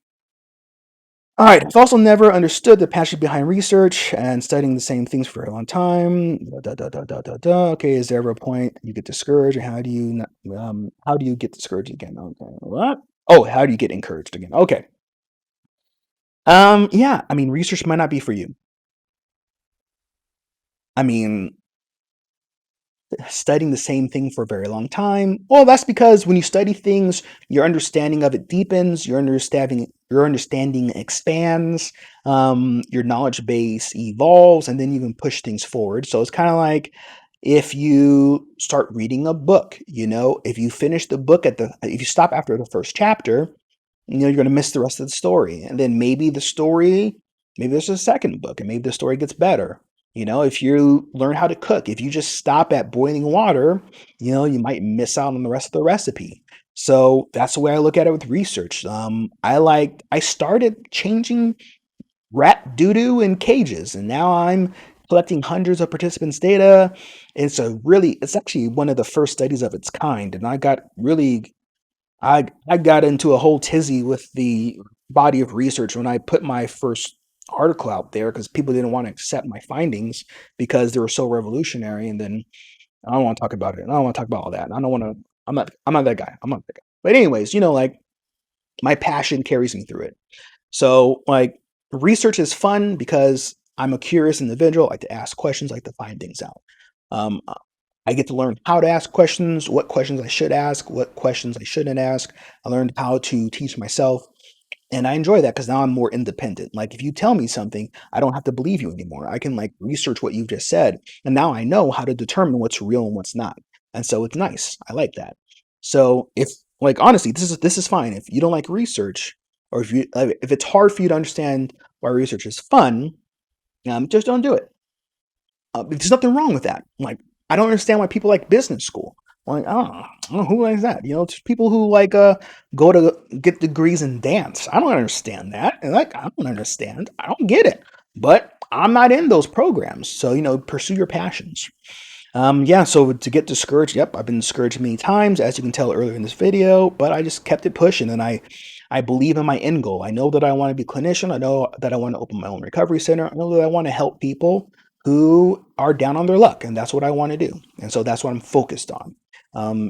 All right. I've also never understood the passion behind research and studying the same things for a long time. Da, da, da, da, da, da. Okay. Is there ever a point you get discouraged? And how do you get discouraged again? Okay. What? Oh, how do you get encouraged again? Okay. Yeah. I mean, research might not be for you. I mean, studying the same thing for a very long time. Well, that's because when you study things, your understanding of it deepens, your understanding expands, your knowledge base evolves, and then you can push things forward. So it's kind of like if you start reading a book, if you finish the book if you stop after the first chapter, you're going to miss the rest of the story. And then maybe there's a second book and maybe the story gets better. If you learn how to cook, if you just stop at boiling water, you might miss out on the rest of the recipe. So that's the way I look at it with research. I started changing rat doo-doo in cages, and now I'm collecting hundreds of participants' data. It's actually one of the first studies of its kind. And I got into a whole tizzy with the body of research when I put my first article out there because people didn't want to accept my findings because they were so revolutionary. And then I don't want to talk about it. I don't want to talk about all that. I don't want to. I'm not that guy. I'm not that guy. But anyways, like my passion carries me through it. So like research is fun because I'm a curious individual. I like to ask questions, I like to find things out. Um, uh, I get to learn how to ask questions, what questions I should ask, what questions I shouldn't ask. I learned how to teach myself. And I enjoy that because now I'm more independent. Like if you tell me something, I don't have to believe you anymore. I can like research what you just said, and now I know how to determine what's real and what's not. And so it's nice. I like that. So if like honestly, this is fine. If you don't like research, or if it's hard for you to understand why research is fun, just don't do it. There's nothing wrong with that. Like, I don't understand why people like business school. Like, I don't know who likes that. It's people who like go to get degrees in dance. I don't understand that. And like, I don't understand. I don't get it. But I'm not in those programs. So pursue your passions. Yeah, so to get discouraged, yep, I've been discouraged many times, as you can tell earlier in this video, but I just kept it pushing, and I believe in my end goal. I know that I want to be a clinician. I know that I want to open my own recovery center. I know that I want to help people who are down on their luck, and that's what I want to do. And so that's what I'm focused on,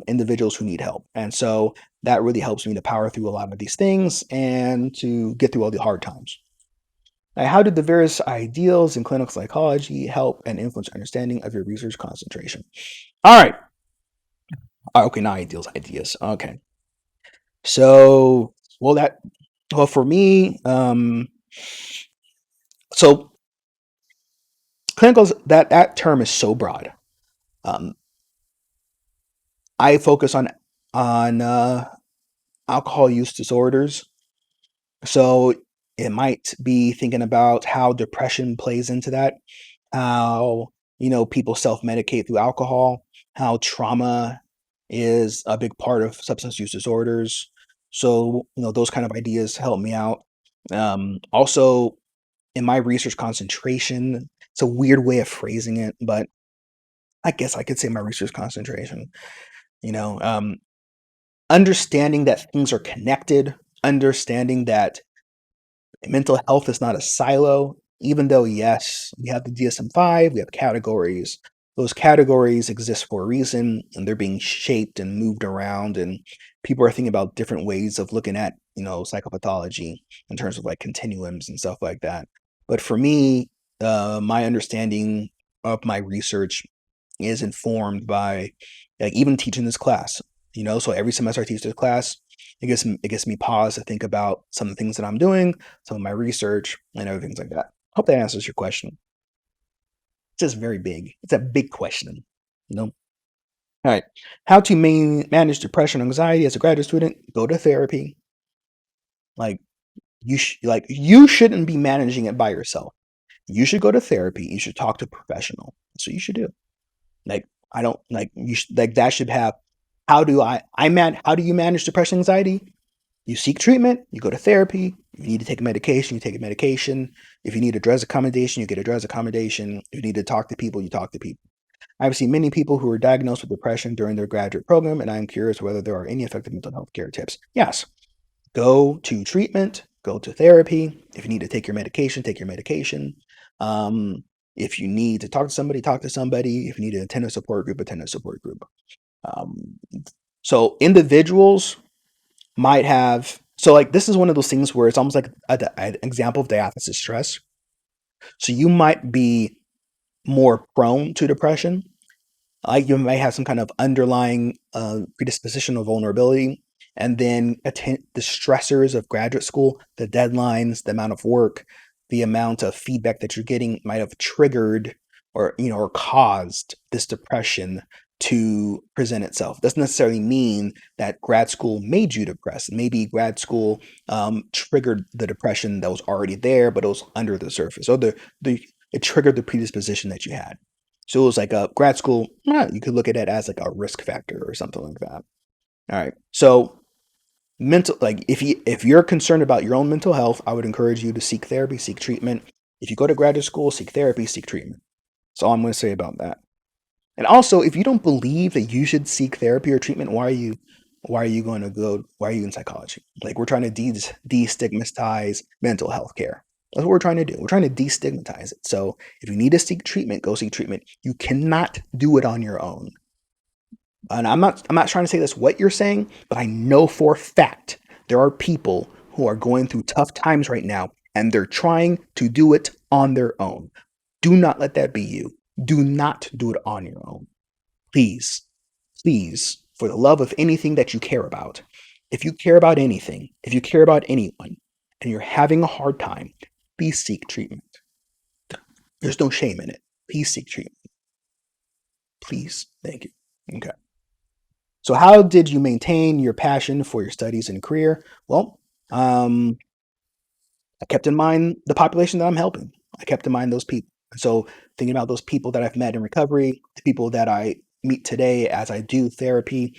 individuals who need help. And so that really helps me to power through a lot of these things and to get through all the hard times. Now, how did the various ideals in clinical psychology help and influence understanding of your research concentration? All right. Okay, not ideals, ideas. Okay. So, well, for me, so clinicals, that term is so broad. Um, I focus on alcohol use disorders. So it might be thinking about how depression plays into that, how people self-medicate through alcohol, how trauma is a big part of substance use disorders. So those kind of ideas help me out. Also, in my research concentration, it's a weird way of phrasing it, but I guess I could say my research concentration. You know, um, Understanding that things are connected, understanding that mental health is not a silo, even though, yes, we have the DSM-5, we have categories. Those categories exist for a reason, and they're being shaped and moved around, and people are thinking about different ways of looking at, psychopathology in terms of like continuums and stuff like that. But for me, my understanding of my research is informed by like even teaching this class. So every semester I teach this class, it gives me pause to think about some of the things that I'm doing, some of my research, and other things like that. Hope that answers your question. It's just very big. It's a big question. You know. All right. How to manage depression, and anxiety as a graduate student? Go to therapy. Like you shouldn't be managing it by yourself. You should go to therapy. You should talk to a professional. That's what you should do. Like I don't like you like that should have. How do you manage depression, anxiety? You seek treatment, you go to therapy. If you need to take a medication, you take a medication. If you need a drug accommodation, you get a drug accommodation. If you need to talk to people, you talk to people. I've seen many people who were diagnosed with depression during their graduate program, and I'm curious whether there are any effective mental health care tips. Yes, go to treatment, go to therapy. If you need to take your medication, take your medication. Um, if you need to talk to somebody, talk to somebody. If you need to attend a support group, attend a support group. Um, so individuals might have like this is one of those things where it's almost like an example of diathesis stress. So you might be more prone to depression. Like you may have some kind of underlying predisposition or vulnerability, and then the stressors of graduate school, the deadlines, the amount of work, the amount of feedback that you're getting might have triggered or caused this depression to present itself. Doesn't necessarily mean that grad school made you depressed. Maybe grad school triggered the depression that was already there, but it was under the surface. So it triggered the predisposition that you had. So it was like a grad school. You could look at it as like a risk factor or something like that. All right. So mental, like if you're concerned about your own mental health, I would encourage you to seek therapy, seek treatment. If you go to graduate school, seek therapy, seek treatment. That's all I'm going to say about that. And also, if you don't believe that you should seek therapy or treatment, why are you in psychology? Like we're trying to destigmatize mental health care. That's what we're trying to do. We're trying to destigmatize it. So if you need to seek treatment, go seek treatment. You cannot do it on your own. And I'm not trying to say that's what you're saying, but I know for a fact there are people who are going through tough times right now and they're trying to do it on their own. Do not let that be you. Do not do it on your own. Please, please, for the love of anything that you care about, if you care about anything, if you care about anyone, and you're having a hard time, please seek treatment. There's no shame in it. Please seek treatment. Please. Thank you. Okay. So, how did you maintain your passion for your studies and career? Well, um, I kept in mind the population that I'm helping. I kept in mind those people. And so, thinking about those people that I've met in recovery, the people that I meet today as I do therapy,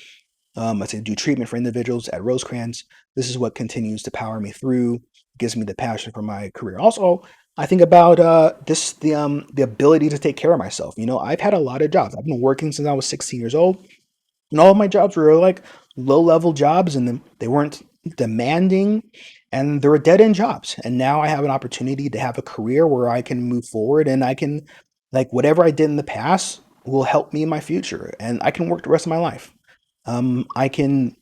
as I do treatment for individuals at Rosecrans, this is what continues to power me through, gives me the passion for my career. Also, I think about the ability to take care of myself. I've had a lot of jobs. I've been working since I was 16 years old. And all of my jobs were like low level jobs and they weren't demanding and they were dead end jobs. And now I have an opportunity to have a career where I can move forward and I can, like, whatever I did in the past will help me in my future and I can work the rest of my life. I can,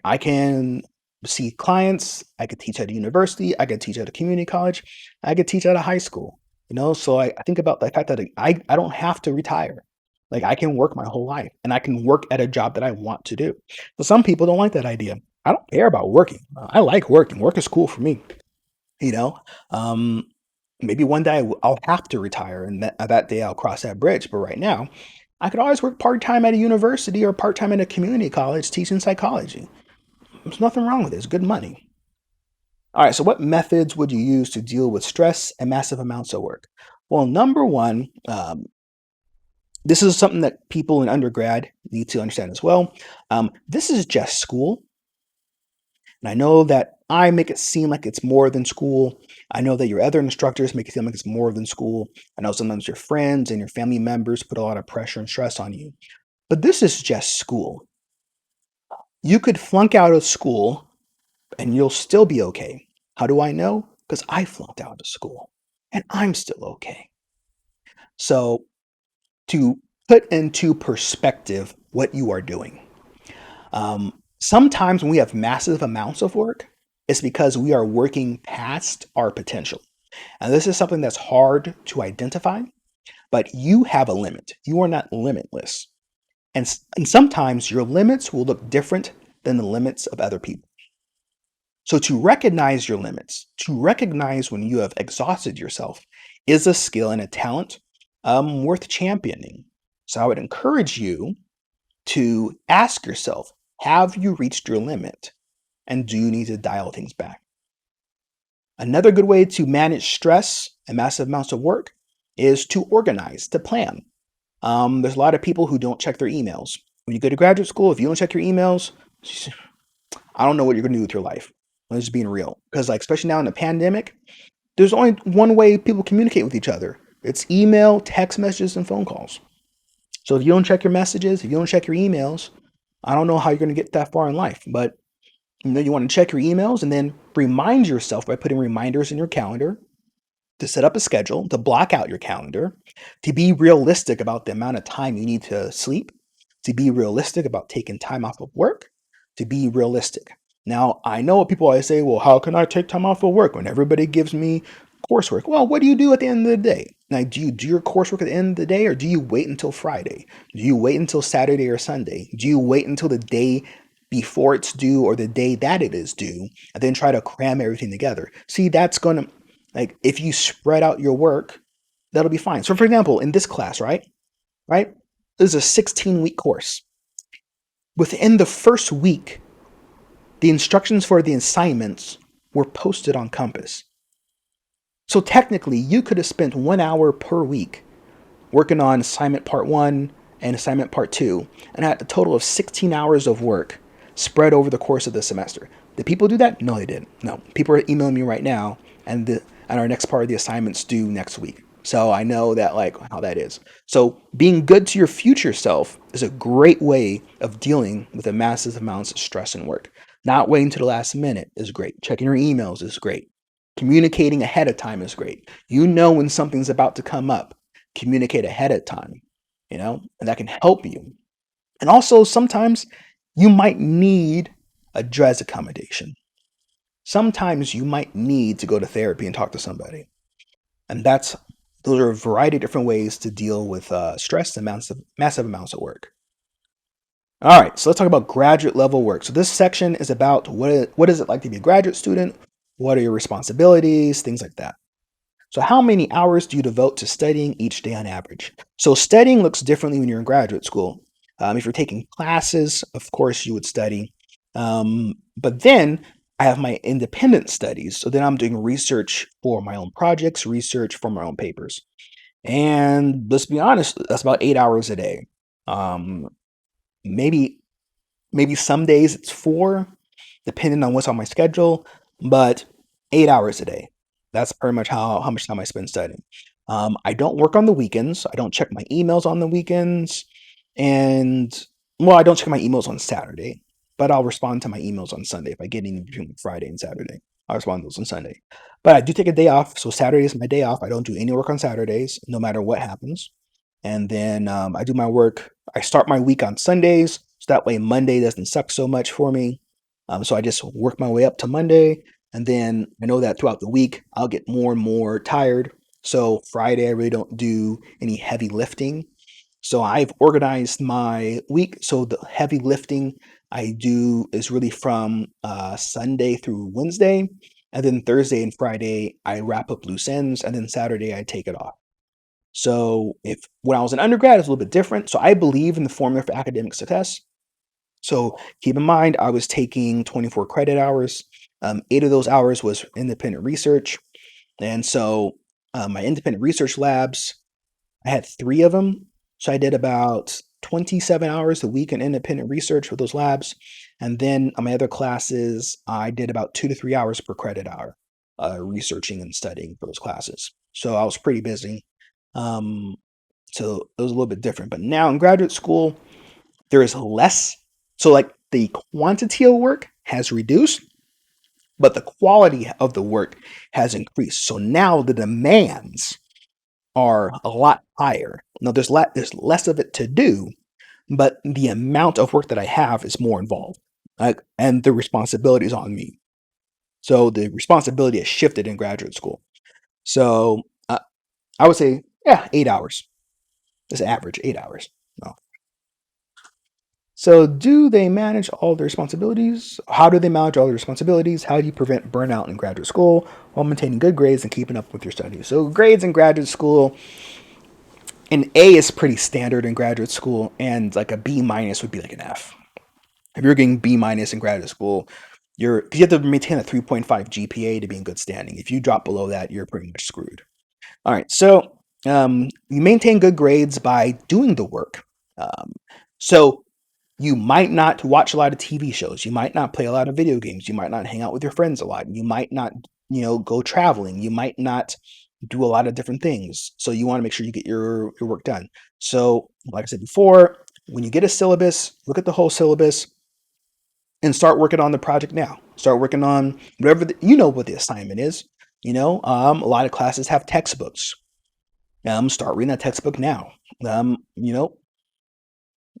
I can see clients, I could teach at a university, I could teach at a community college, I could teach at a high school, so I think about the fact that I don't have to retire. Like I can work my whole life and I can work at a job that I want to do. So some people don't like that idea. I don't care about working. I like working. Work is cool for me. You know, um, maybe one day I'll have to retire, and that day I'll cross that bridge. But right now, I could always work part time at a university or part time at a community college teaching psychology. There's nothing wrong with it. It's good money. All right. So, what methods would you use to deal with stress and massive amounts of work? Well, number one, this is something that people in undergrad need to understand as well. This is just school. And I know that I make it seem like it's more than school. I know that your other instructors make it seem like it's more than school. I know sometimes your friends and your family members put a lot of pressure and stress on you. But this is just school. You could flunk out of school and you'll still be okay. How do I know? Because I flunked out of school and I'm still okay. So, to put into perspective what you are doing, sometimes when we have massive amounts of work, it's because we are working past our potential. And this is something that's hard to identify, but you have a limit. You are not limitless. And sometimes your limits will look different than the limits of other people. So to recognize your limits, to recognize when you have exhausted yourself, is a skill and a talent worth championing. So I would encourage you to ask yourself, have you reached your limit? And do you need to dial things back? Another good way to manage stress and massive amounts of work is to organize, to plan. There's a lot of people who don't check their emails. When you go to graduate school, if you don't check your emails, I don't know what you're going to do with your life. I'm just being real. Because, like, especially now in the pandemic, there's only one way people communicate with each other. It's email, text messages, and phone calls. So if you don't check your messages, if you don't check your emails, I don't know how you're going to get that far in life. But you want to check your emails and then remind yourself by putting reminders in your calendar to set up a schedule, to block out your calendar, to be realistic about the amount of time you need to sleep, to be realistic about taking time off of work, to be realistic. Now, I know what people always say, well, how can I take time off of work when everybody gives me coursework? Well, what do you do at the end of the day? Now, do you do your coursework at the end of the day or do you wait until Friday? Do you wait until Saturday or Sunday? Do you wait until the day before it's due or the day that it is due and then try to cram everything together? See, that's going to, like, if you spread out your work, that'll be fine. So, for example, in this class, right, this is a 16-week course. Within the first week, the instructions for the assignments were posted on Compass. So technically, you could have spent 1 hour per week working on assignment part 1 and assignment part 2 and had a total of 16 hours of work spread over the course of the semester. Did people do that? No, they didn't. No. People are emailing me right now and our next part of the assignments due next week. So I know that, like, how that is. So being good to your future self is a great way of dealing with the massive amounts of stress and work. Not waiting to the last minute is great. Checking your emails is great. Communicating ahead of time is great. You know when something's about to come up. Communicate ahead of time, and that can help you. And also, sometimes you might need a DRES accommodation. Sometimes you might need to go to therapy and talk to somebody. And those are a variety of different ways to deal with stress and massive amounts of work. All right, so let's talk about graduate level work. So this section is about what is it like to be a graduate student? What are your responsibilities? Things like that. So how many hours do you devote to studying each day on average? So studying looks differently when you're in graduate school. If you're taking classes, of course you would study. But then I have my independent studies. So then I'm doing research for my own projects, research for my own papers. And let's be honest, that's about 8 hours a day. Um, maybe maybe some days it's 4, depending on what's on my schedule, but 8 hours a day. That's pretty much how much time I spend studying. I don't work on the weekends. I don't check my emails on the weekends, and well, I don't check my emails on Saturday, but I'll respond to my emails on Sunday if I get any between Friday and Saturday. I'll respond to those on Sunday. But I do take a day off, so Saturday is my day off. I don't do any work on Saturdays, no matter what happens. And then I do my work. I start my week on Sundays, so that way Monday doesn't suck so much for me. So I just work my way up to Monday, and then I know that throughout the week I'll get more and more tired. So Friday I really don't do any heavy lifting. So I've organized my week so the heavy lifting I do is really from Sunday through Wednesday, and then Thursday and Friday I wrap up loose ends, and then Saturday I take it off. So if when I was an undergrad, it's a little bit different. So I believe in the formula for academic success. So keep in mind, I was taking 24 credit hours. 8 of those hours was independent research. And so my independent research labs, I had 3 of them. So I did about 27 hours a week in independent research with those labs. And then on my other classes, I did about 2 to 3 hours per credit hour researching and studying for those classes. So I was pretty busy. Um, so it was a little bit different. But now in graduate school, there is less. So, like, the quantity of work has reduced, but the quality of the work has increased. So now the demands are a lot higher. Now there's less of it to do, but the amount of work that I have is more involved, and the responsibility is on me. So the responsibility has shifted in graduate school. So I would say, yeah, 8 hours. It's average 8 hours. No. So, do they manage all their responsibilities? How do they manage all their responsibilities? How do you prevent burnout in graduate school while maintaining good grades and keeping up with your studies? So, grades in graduate school, an A is pretty standard in graduate school, and like a B minus would be like an F. If you're getting B minus in graduate school, because you have to maintain a 3.5 GPA to be in good standing. If you drop below that, you're pretty much screwed. All right, so you maintain good grades by doing the work. Um, so you might not watch a lot of TV shows. You might not play a lot of video games. You might not hang out with your friends a lot. You might not, go traveling. You might not do a lot of different things. So you want to make sure you get your work done. So, like I said before, when you get a syllabus, look at the whole syllabus and start working on the project now. Start working on whatever what the assignment is. A lot of classes have textbooks. Start reading that textbook now.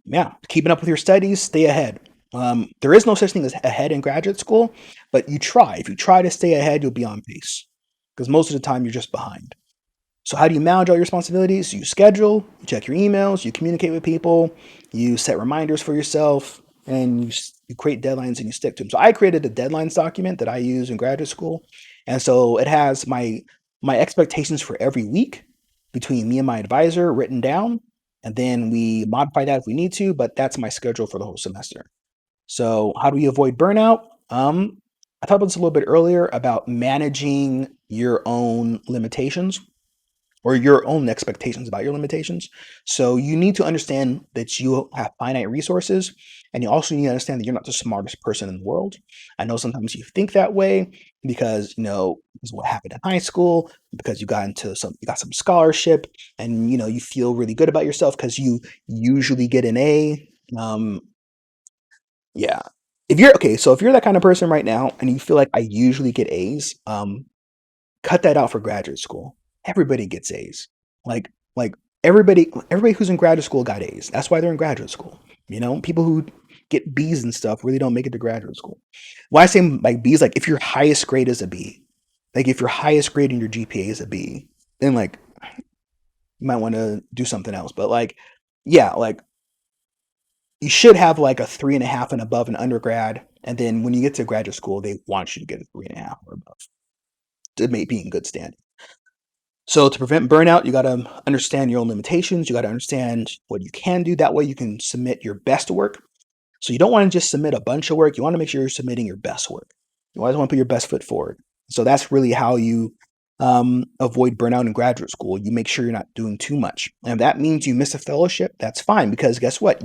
Yeah, keeping up with your studies, stay ahead. There is no such thing as ahead in graduate school, but you try. If you try to stay ahead, you'll be on pace because most of the time you're just behind. So, how do you manage all your responsibilities? You schedule, you check your emails, you communicate with people, you set reminders for yourself, and you create deadlines and you stick to them. So, I created a deadlines document that I use in graduate school, and so it has my expectations for every week between me and my advisor written down, and then we modify that if we need to. But that's my schedule for the whole semester. So, how do we avoid burnout? I talked about this a little bit earlier about managing your own limitations or your own expectations about your limitations. So you need to understand that you have finite resources, and you also need to understand that you're not the smartest person in the world. I know sometimes you think that way because this is what happened in high school, because you got some scholarship, and you feel really good about yourself because you usually get an A. Yeah. If you're that kind of person right now and you feel like I usually get A's, cut that out for graduate school. Everybody gets A's. Like everybody who's in graduate school got A's. That's why they're in graduate school. People who get B's and stuff really don't make it to graduate school. Why I say like B's, like if your highest grade is a B, like if your highest grade in your GPA is a B, then like you might want to do something else. But like, yeah, like you should have like a 3.5 and above in undergrad, and then when you get to graduate school, they want you to get a 3.5 or above to be in good standing. So to prevent burnout, you got to understand your own limitations. You got to understand what you can do. That way you can submit your best work. So you don't want to just submit a bunch of work. You want to make sure you're submitting your best work. You always want to put your best foot forward. So that's really how you avoid burnout in graduate school. You make sure you're not doing too much. And if that means you miss a fellowship, that's fine, because guess what?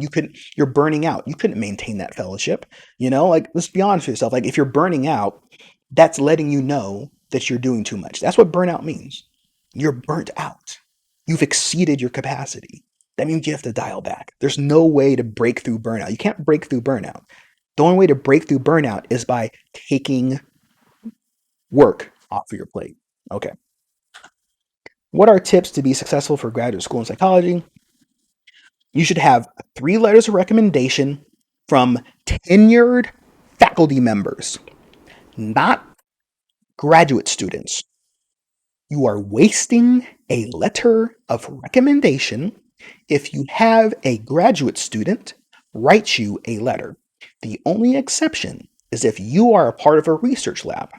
You're burning out. You couldn't maintain that fellowship. Like, let's be honest with yourself. Like, if you're burning out, that's letting you know that you're doing too much. That's what burnout means. You're burnt out. You've exceeded your capacity. That means you have to dial back. There's no way to break through burnout. You can't break through burnout. The only way to break through burnout is by taking work off of your plate. Okay. What are tips to be successful for graduate school in psychology? You should have 3 letters of recommendation from tenured faculty members, not graduate students. You are wasting a letter of recommendation if you have a graduate student write you a letter. The only exception is if you are a part of a research lab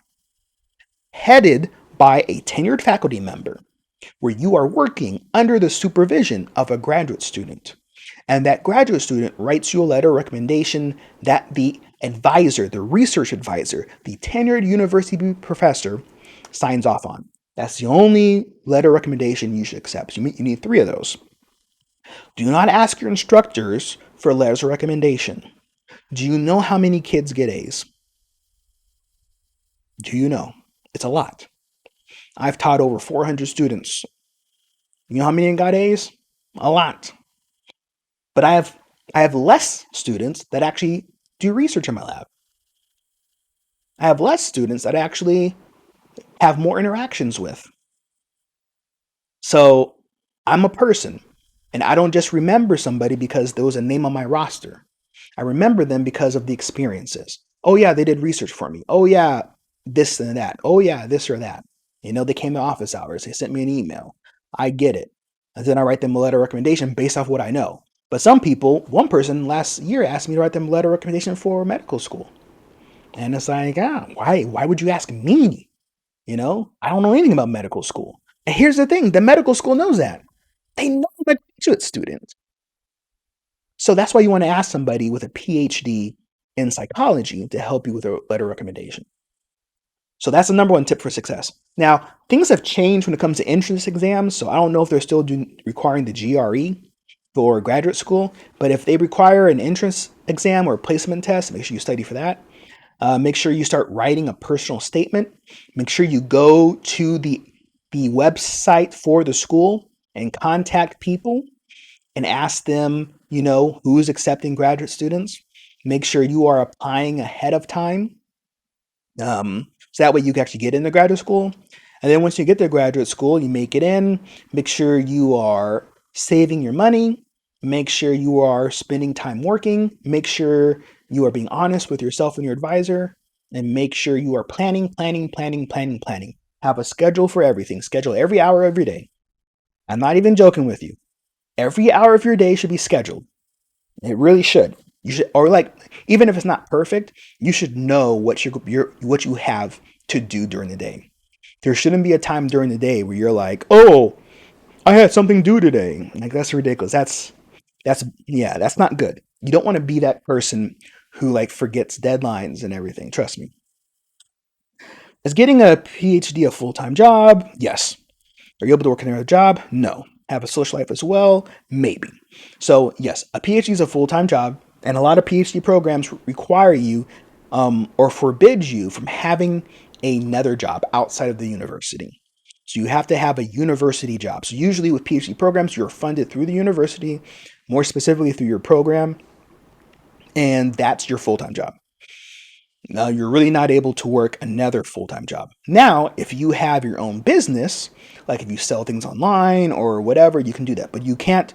headed by a tenured faculty member where you are working under the supervision of a graduate student. And that graduate student writes you a letter of recommendation that the advisor, the research advisor, the tenured university professor signs off on. That's the only letter of recommendation you should accept. You need 3 of those. Do not ask your instructors for letters of recommendation. Do you know how many kids get A's? Do you know? It's a lot. I've taught over 400 students. You know how many got A's? A lot. But I have less students that actually do research in my lab. I have less students that actually have more interactions with. So I'm a person, and I don't just remember somebody because there was a name on my roster. I remember them because of the experiences. Oh yeah, they did research for me. Oh yeah, this and that. Oh yeah, this or that. They came to office hours. They sent me an email. I get it. And then I write them a letter of recommendation based off what I know. But some people, one person last year asked me to write them a letter of recommendation for medical school. And it's like, why would you ask me? I don't know anything about medical school. And here's the thing, the medical school knows that. They know I'm a graduate student. So that's why you want to ask somebody with a PhD in psychology to help you with a letter of recommendation. So that's the number 1 tip for success. Now, things have changed when it comes to entrance exams, so I don't know if they're still requiring the GRE for graduate school, but if they require an entrance exam or a placement test, make sure you study for that. Make sure you start writing a personal statement. Make sure you go to the website for the school and contact people and ask them, who's accepting graduate students. Make sure you are applying ahead of time. So that way you can actually get into graduate school. And then once you get to graduate school, you make it in. Make sure you are saving your money. Make sure you are spending time working. Make sure you are being honest with yourself and your advisor. And make sure you are planning. Have a schedule for everything. Schedule every hour of your day. I'm not even joking with you. Every hour of your day should be scheduled. It really should. You should, or like, even if it's not perfect, you should know what you have to do during the day. There shouldn't be a time during the day where you're like, oh, I had something due today. Like, that's ridiculous. That's not good. You don't want to be that person who like forgets deadlines and everything. Trust me. Is getting a PhD a full-time job? Yes. Are you able to work in another job? No. Have a social life as well? Maybe. So yes, a PhD is a full-time job, and a lot of PhD programs require you or forbid you from having another job outside of the university. So you have to have a university job. So usually with PhD programs, you're funded through the university, more specifically through your program, and that's your full-time job. You're really not able to work another full-time job. Now, if you have your own business, like if you sell things online or whatever, you can do that. But you can't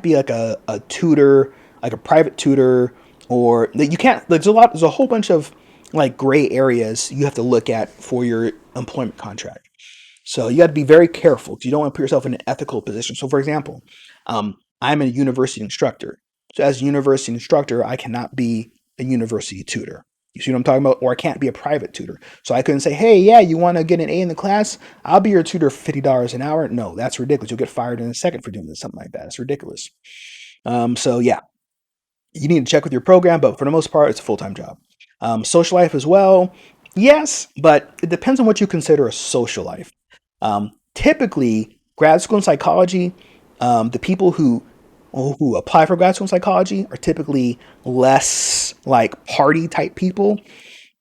be like a tutor, like a private tutor, or like you can't. There's a whole bunch of like gray areas you have to look at for your employment contract. So you got to be very careful because you don't want to put yourself in an ethical position. So, for example, I'm a university instructor. So, as a university instructor, I cannot be a university tutor. You see what I'm talking about? Or I can't be a private tutor. So I couldn't say, hey, yeah, you want to get an A in the class? I'll be your tutor for $50 an hour. No, that's ridiculous. You'll get fired in a second for doing something like that. It's ridiculous. So yeah, you need to check with your program, but for the most part, it's a full time job. Social life as well, yes, but it depends on what you consider a social life. Typically, grad school in psychology, the people who apply for grad school in psychology are typically less like party type people.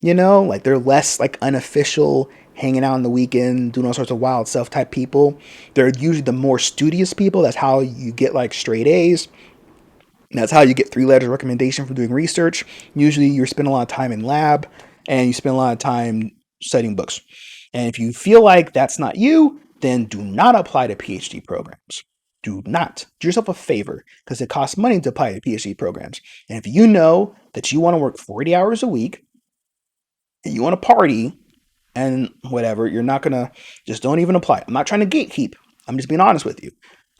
Like they're less like unofficial, hanging out on the weekend, doing all sorts of wild stuff type people. They're usually the more studious people. That's how you get like straight A's. That's how you get 3 letters recommendation for doing research. Usually, you spend a lot of time in lab and you spend a lot of time studying books. And if you feel like that's not you, then do not apply to PhD programs. Do not. Do yourself a favor because it costs money to apply to PhD programs. And if you know that you want to work 40 hours a week and you want to party and whatever, you're not going to just don't even apply. I'm not trying to gatekeep. I'm just being honest with you.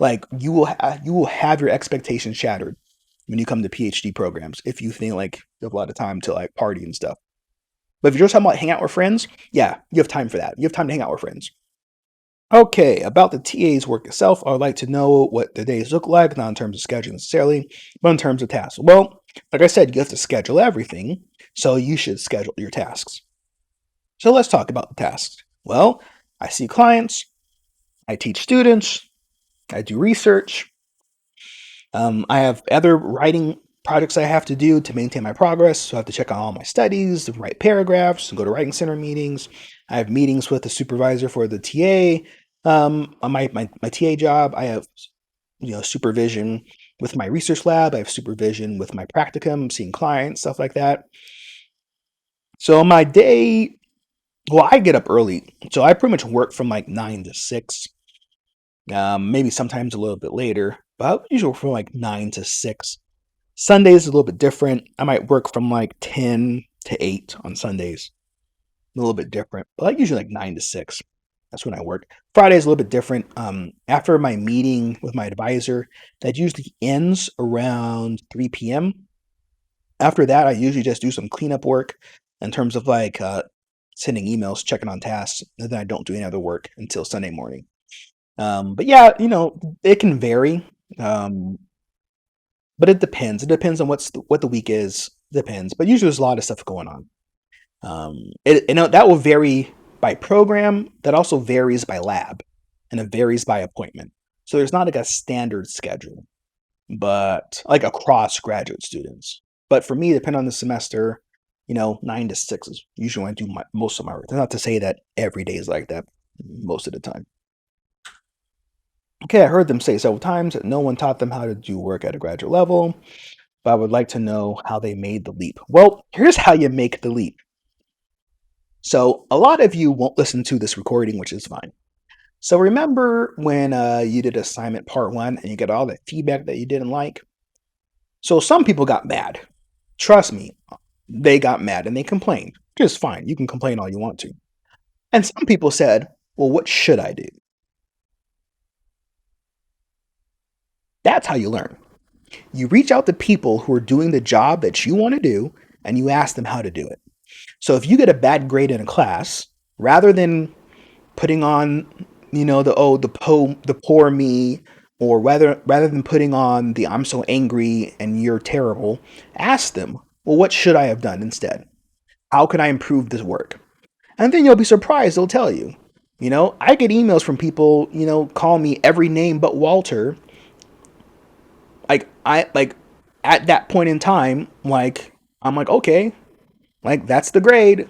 Like you will have your expectations shattered when you come to PhD programs if you think like you have a lot of time to like party and stuff. But if you're just talking about hang out with friends, yeah, you have time for that. You have time to hang out with friends. Okay, about the TA's work itself, I would like to know what the days look like, not in terms of scheduling necessarily, but in terms of tasks. Well, like I said, you have to schedule everything, so you should schedule your tasks. So let's talk about the tasks. Well, I see clients, I teach students, I do research, I have other writing projects I have to do to maintain my progress. So I have to check on all my studies, write paragraphs, and go to writing center meetings. I have meetings with the supervisor for the TA. On my TA job, I have supervision with my research lab. I have supervision with my practicum, seeing clients, stuff like that. So my day, well, I get up early, so I pretty much work from like 9 to 6. Maybe sometimes a little bit later, but I usually from like 9 to 6. Sundays is a little bit different. I might work from like 10 to 8 on Sundays. A little bit different, but like usually like 9 to 6. That's when I work. Friday is a little bit different. After my meeting with my advisor, that usually ends around 3 p.m. After that, I usually just do some cleanup work in terms of like sending emails, checking on tasks, and then I don't do any other work until Sunday morning. But yeah, it can vary. But it depends. It depends on what the week is. Depends. But usually there's a lot of stuff going on. That will vary by program. That also varies by lab, and it varies by appointment. So there's not like a standard schedule, but like across graduate students. But for me, depending on the semester, 9 to 6 is usually when I do most of my work. That's not to say that every day is like that. Most of the time. Okay, I heard them say several times that no one taught them how to do work at a graduate level, but I would like to know how they made the leap. Well, here's how you make the leap. So, a lot of you won't listen to this recording, which is fine. So, remember when you did assignment part 1 and you got all that feedback that you didn't like? So, some people got mad. Trust me, they got mad and they complained. Just fine. You can complain all you want to. And some people said, well, what should I do? That's how you learn. You reach out to people who are doing the job that you want to do and you ask them how to do it. So if you get a bad grade in a class, rather than putting on, the poor me, or rather than putting on the I'm so angry and you're terrible, ask them, well, what should I have done instead? How can I improve this work? And then you'll be surprised they'll tell you. I get emails from people, call me every name but Walter. Like at that point in time, like I'm like, okay, like that's the grade.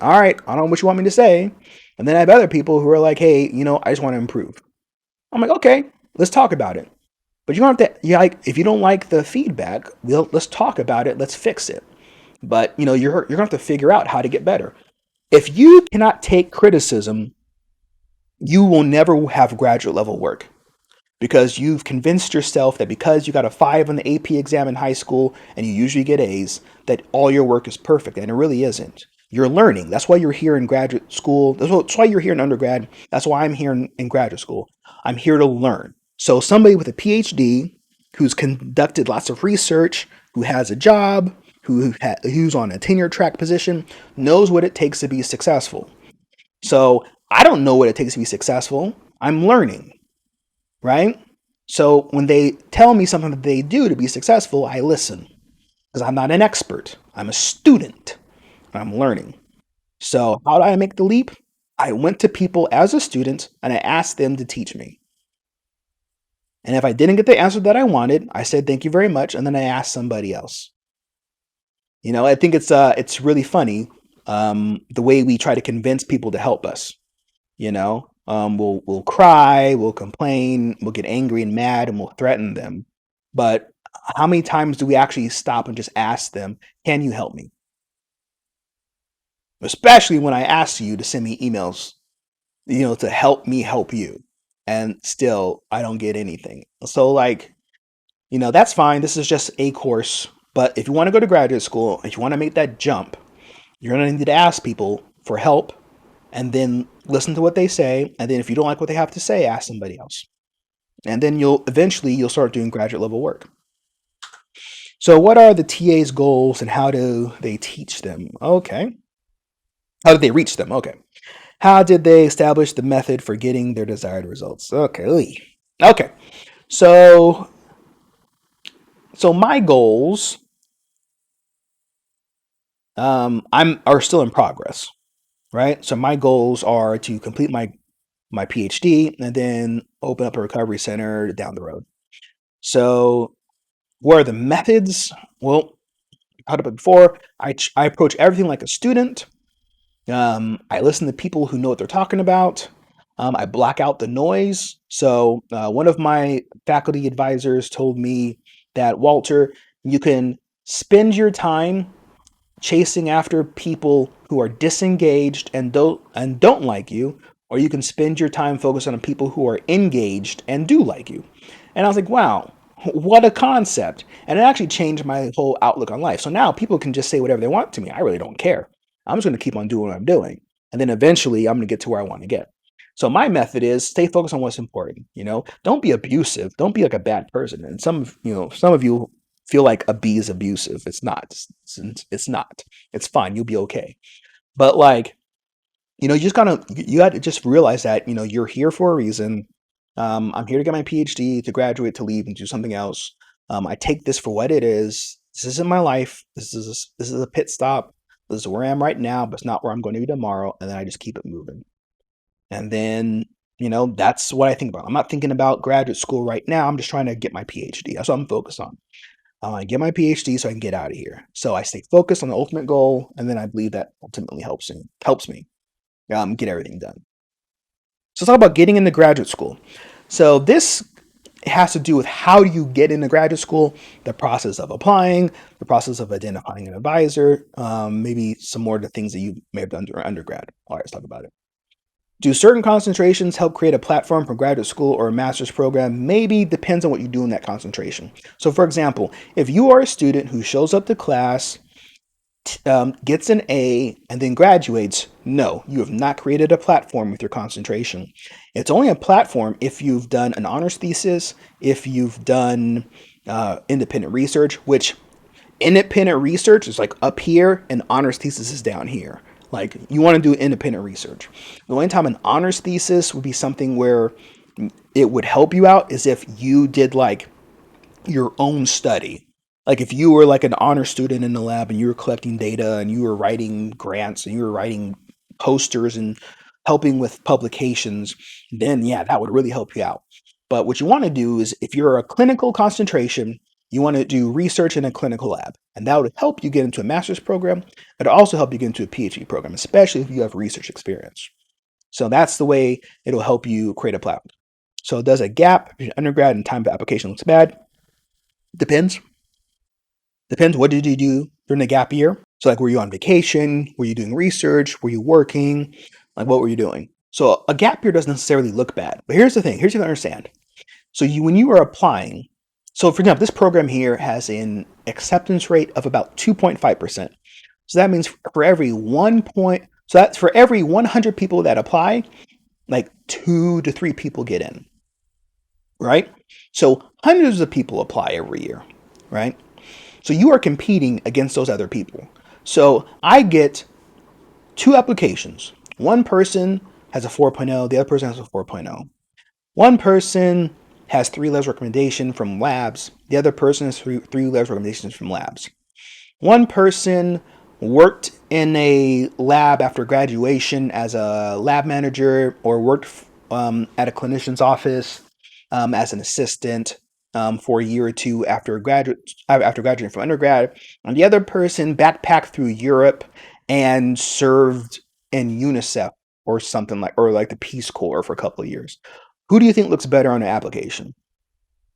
All right, I don't know what you want me to say. And then I have other people who are like, hey, I just want to improve. I'm like, okay, let's talk about it. But you don't have to. If you don't like the feedback, let's talk about it. Let's fix it. But you're gonna have to figure out how to get better. If you cannot take criticism, you will never have graduate level work because you've convinced yourself that because you got a 5 on the AP exam in high school and you usually get A's, that all your work is perfect, and it really isn't. You're learning. That's why you're here in graduate school. That's why you're here in undergrad. That's why I'm here in graduate school. I'm here to learn. So somebody with a PhD who's conducted lots of research, who has a job, who's on a tenure track position, knows what it takes to be successful. So I don't know what it takes to be successful. I'm learning, right? So when they tell me something that they do to be successful, I listen because I'm not an expert. I'm a student. I'm learning. So how did I make the leap? I went to people as a student and I asked them to teach me. And if I didn't get the answer that I wanted, I said thank you very much, and then I asked somebody else. I think it's really funny, the way we try to convince people to help us. We'll cry, we'll complain, we'll get angry and mad, and we'll threaten them. But how many times do we actually stop and just ask them, "Can you help me?" Especially when I ask you to send me emails, to help me help you, and still I don't get anything. So like, that's fine. This is just a course. But if you want to go to graduate school, if you want to make that jump, you're going to need to ask people for help and then listen to what they say. And then if you don't like what they have to say, ask somebody else. And then you'll start doing graduate level work. So what are the TA's goals and how do they teach them? Okay. How did they reach them? Okay. How did they establish the method for getting their desired results? Okay. Okay. So my goals are still in progress, right? So my goals are to complete my PhD and then open up a recovery center down the road. So what are the methods? Well, I talked about before. I approach everything like a student. I listen to people who know what they're talking about. I block out the noise. So one of my faculty advisors told me that, Walter, you can spend your time chasing after people who are disengaged and don't like you, or you can spend your time focused on people who are engaged and do like you. And I was like, wow, what a concept. And it actually changed my whole outlook on life. So now people can just say whatever they want to me. I really don't care. I'm just going to keep on doing what I'm doing. And then eventually I'm going to get to where I want to get. So my method is stay focused on what's important. Don't be abusive. Don't be like a bad person. And some of you feel like a B is abusive. It's not. It's not. It's fine. You'll be okay. But like, you got to just realize that you're here for a reason. I'm here to get my PhD, to graduate, to leave, and do something else. I take this for what it is. This isn't my life. This is a pit stop. This is where I am right now, but it's not where I'm going to be tomorrow. And then I just keep it moving. And then that's what I think about. I'm not thinking about graduate school right now. I'm just trying to get my PhD. That's what I'm focused on. I want to get my PhD so I can get out of here. So I stay focused on the ultimate goal, and then I believe that ultimately helps me get everything done. So let's talk about getting into graduate school. So this has to do with how do you get into graduate school, the process of applying, the process of identifying an advisor, maybe some more of the things that you may have done during undergrad. All right, let's talk about it. Do certain concentrations help create a platform for graduate school or a master's program? Maybe, depends on what you do in that concentration. So for example, if you are a student who shows up to class, gets an A, and then graduates, no, you have not created a platform with your concentration. It's only a platform if you've done an honors thesis, if you've done independent research, which independent research is like up here and honors thesis is down here. Like, you want to do independent research. The only time an honors thesis would be something where it would help you out is if you did like your own study. Like if you were like an honor student in the lab and you were collecting data and you were writing grants and you were writing posters and helping with publications, then yeah, that would really help you out. But what you want to do is if you're a clinical concentration, you want to do research in a clinical lab. And that would help you get into a master's program. It'll also help you get into a PhD program, especially if you have research experience. So that's the way it'll help you create a platform. So does a gap between undergrad and time for application looks bad? Depends. Depends, what did you do during the gap year? So, like, were you on vacation? Were you doing research? Were you working? Like, what were you doing? So, a gap year doesn't necessarily look bad. But here's the thing, here's what you understand. So, when you are applying, so for example, this program here has an acceptance rate of about 2.5%. So that means for every 100 people that apply, like 2 to 3 people get in, right? So hundreds of people apply every year, right? So you are competing against those other people. So I get 2 applications. One person has a 4.0, the other person has a 4.0. One person has 3 letters recommendation from labs, the other person has three letters recommendations from labs. One person worked in a lab after graduation as a lab manager or worked at a clinician's office as an assistant for a year or two after graduating from undergrad. And the other person backpacked through Europe and served in UNICEF or like the Peace Corps for a couple of years. Who do you think looks better on an application?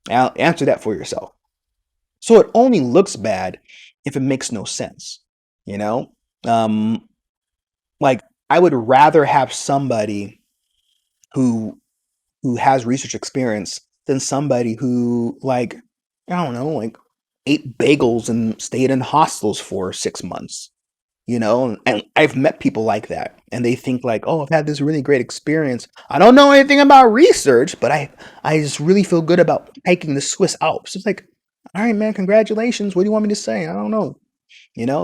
Now, answer that for yourself. So it only looks bad if it makes no sense, you know? Um, like I would rather have somebody who has research experience than somebody who like I don't know, like ate bagels and stayed in hostels for 6 months. And I've met people like that, and they think like, oh, I've had this really great experience. I don't know anything about research, but I just really feel good about hiking the Swiss Alps. It's like, all right, man, congratulations. What do you want me to say? I don't know.